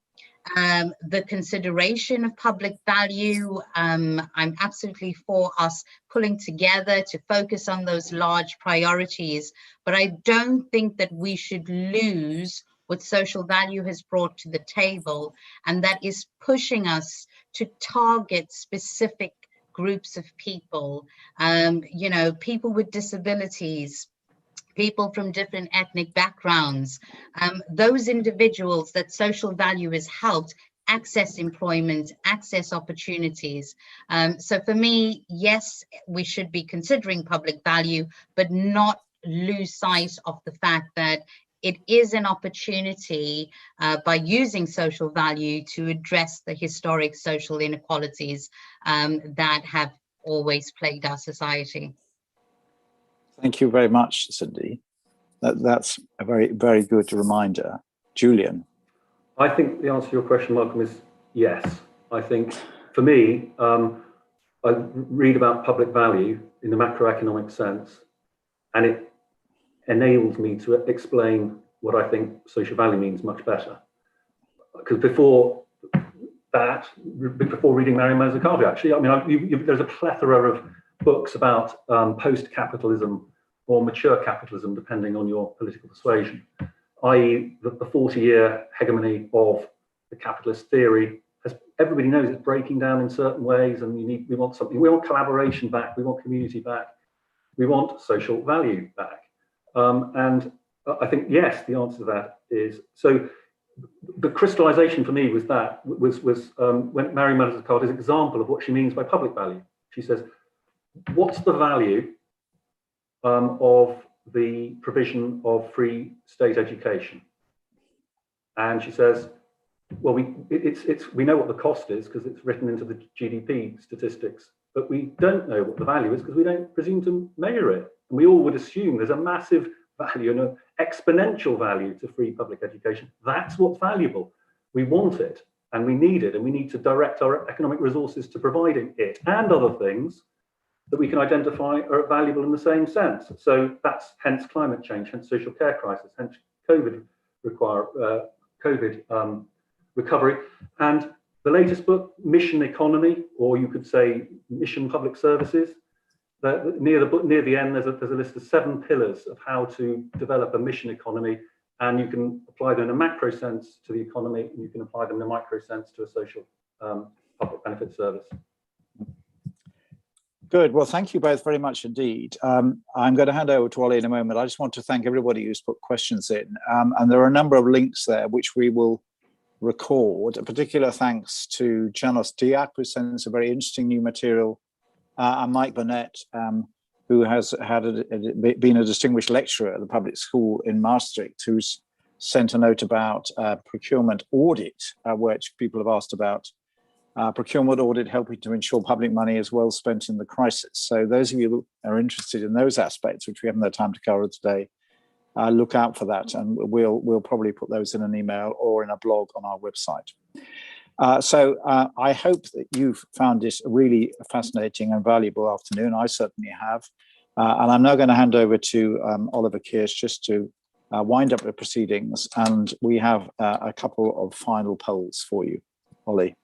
the consideration of public value. I'm absolutely for us pulling together to focus on those large priorities, but I don't think that we should lose what social value has brought to the table, and that is pushing us to target specific groups of people, you know, people with disabilities, people from different ethnic backgrounds, those individuals that social value has helped access employment, access opportunities. So for me, yes, we should be considering public value, but not lose sight of the fact that it is an opportunity by using social value to address the historic social inequalities that have always plagued our society. Thank you very much, Cindy. That's a very, very good reminder. Julian? I think the answer to your question, Malcolm, is yes. I think for me, I read about public value in the macroeconomic sense, and it enables me to explain what I think social value means much better. Because before that, before reading Mariana Mazzucato, actually, I mean, there's a plethora of books about post-capitalism or mature capitalism, depending on your political persuasion, i.e. the 40-year hegemony of the capitalist theory. As everybody knows, it's breaking down in certain ways, and we want something. We want collaboration back. We want community back. We want social value back. And I think, yes, the answer to that is, so the crystallization for me was when Mariana Mazzucato's example of what she means by public value. She says, what's the value of the provision of free state education? And she says, well, we know what the cost is because it's written into the GDP statistics, but we don't know what the value is because we don't presume to measure it. And we all would assume there's a massive value and an exponential value to free public education. That's what's valuable. We want it and we need it, and we need to direct our economic resources to providing it and other things that we can identify are valuable in the same sense. So that's hence climate change, hence social care crisis, hence COVID recovery. And the latest book, Mission Economy, or you could say Mission Public Services, near the end, there's a list of 7 pillars of how to develop a mission economy, and you can apply them in a macro sense to the economy, and you can apply them in a micro sense to a social public benefit service. Good. Well, thank you both very much indeed. I'm going to hand over to Ollie in a moment. I just want to thank everybody who's put questions in. And there are a number of links there which we will record. A particular thanks to Janos Diak, who sends a very interesting new material, and Mike Burnett, who has been a distinguished lecturer at the public school in Maastricht, who's sent a note about procurement audit, which people have asked about. Procurement audit helping to ensure public money is well spent in the crisis. So those of you who are interested in those aspects, which we haven't had time to cover today, look out for that, and we'll probably put those in an email or in a blog on our website. So I hope that you've found this a really fascinating and valuable afternoon. I certainly have. And I'm now going to hand over to Oliver Kears just to wind up the proceedings, and we have a couple of final polls for you. Ollie.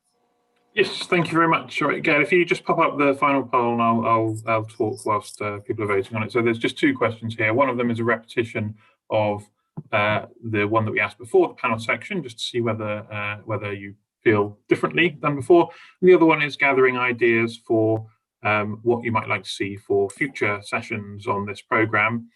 Yes, thank you very much. All right, Gail, if you just pop up the final poll, and I'll talk whilst people are voting on it. So there's just 2 questions here. One of them is a repetition of the one that we asked before, the panel section, just to see whether you feel differently than before. And the other one is gathering ideas for what you might like to see for future sessions on this programme.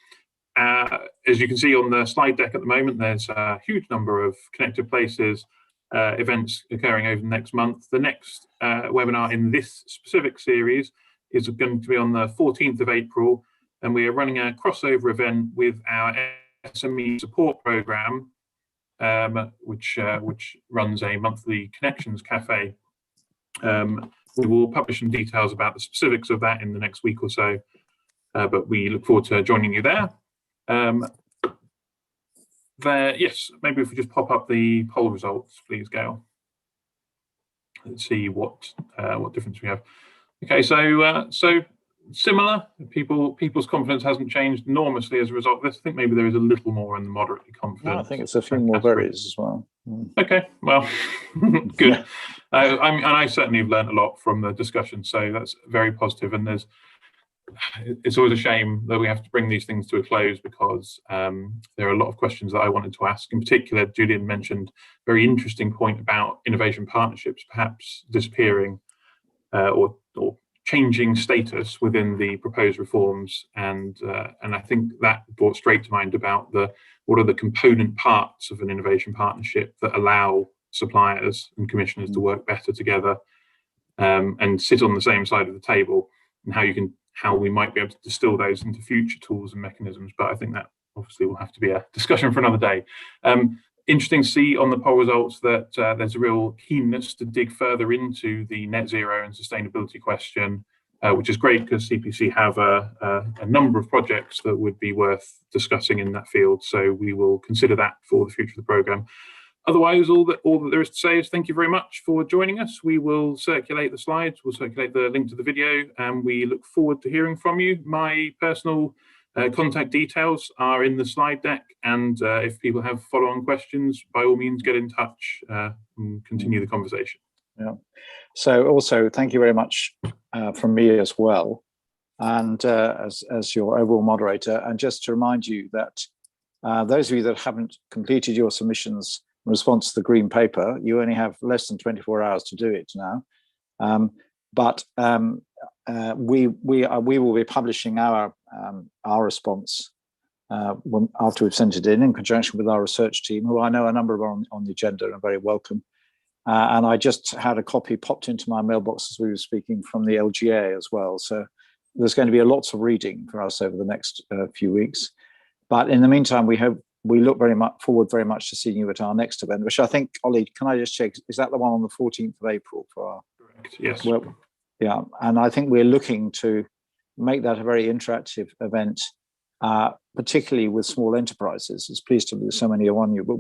As you can see on the slide deck at the moment, there's a huge number of connected places events occurring over the next month. The next webinar in this specific series is going to be on the 14th of April, and we are running a crossover event with our SME support programme, which runs a monthly Connections Cafe. We will publish some details about the specifics of that in the next week or so, but we look forward to joining you there. Yes, maybe if we just pop up the poll results, please, Gail. Let's see what difference we have. Okay, so similar. People's confidence hasn't changed enormously as a result of this. I think maybe there is a little more in the moderately confident. No, I think it's a few more berries as well. Okay, well, good. I certainly have learned a lot from the discussion, so that's very positive. And it's always a shame that we have to bring these things to a close, because there are a lot of questions that I wanted to ask. In particular, Julian mentioned a very interesting point about innovation partnerships perhaps disappearing or changing status within the proposed reforms, and I think that brought straight to mind about what are the component parts of an innovation partnership that allow suppliers and commissioners to work better together and sit on the same side of the table, and how we might be able to distill those into future tools and mechanisms. But I think that obviously will have to be a discussion for another day. Interesting to see on the poll results that there's a real keenness to dig further into the net zero and sustainability question, which is great, because CPC have a number of projects that would be worth discussing in that field. So we will consider that for the future of the programme. Otherwise, all that there is to say is thank you very much for joining us. We will circulate the slides, we'll circulate the link to the video, and we look forward to hearing from you. My personal contact details are in the slide deck, and if people have follow-on questions, by all means get in touch and continue the conversation. Yeah. So also thank you very much from me as well, and as your overall moderator. And just to remind you that those of you that haven't completed your submissions in response to the green paper, you only have less than 24 hours to do it now. But we will be publishing our response after we've sent it in conjunction with our research team, who I know a number of on the agenda and are very welcome. And I just had a copy popped into my mailbox as we were speaking from the LGA as well. So there's going to be lots of reading for us over the next few weeks. But in the meantime, we look very much forward to seeing you at our next event, which I think, Ollie, can I just check, is that the one on the 14th of April for our? Correct. Yes. Well, yeah, and I think we're looking to make that a very interactive event, particularly with small enterprises. It's pleased to be so many on you, but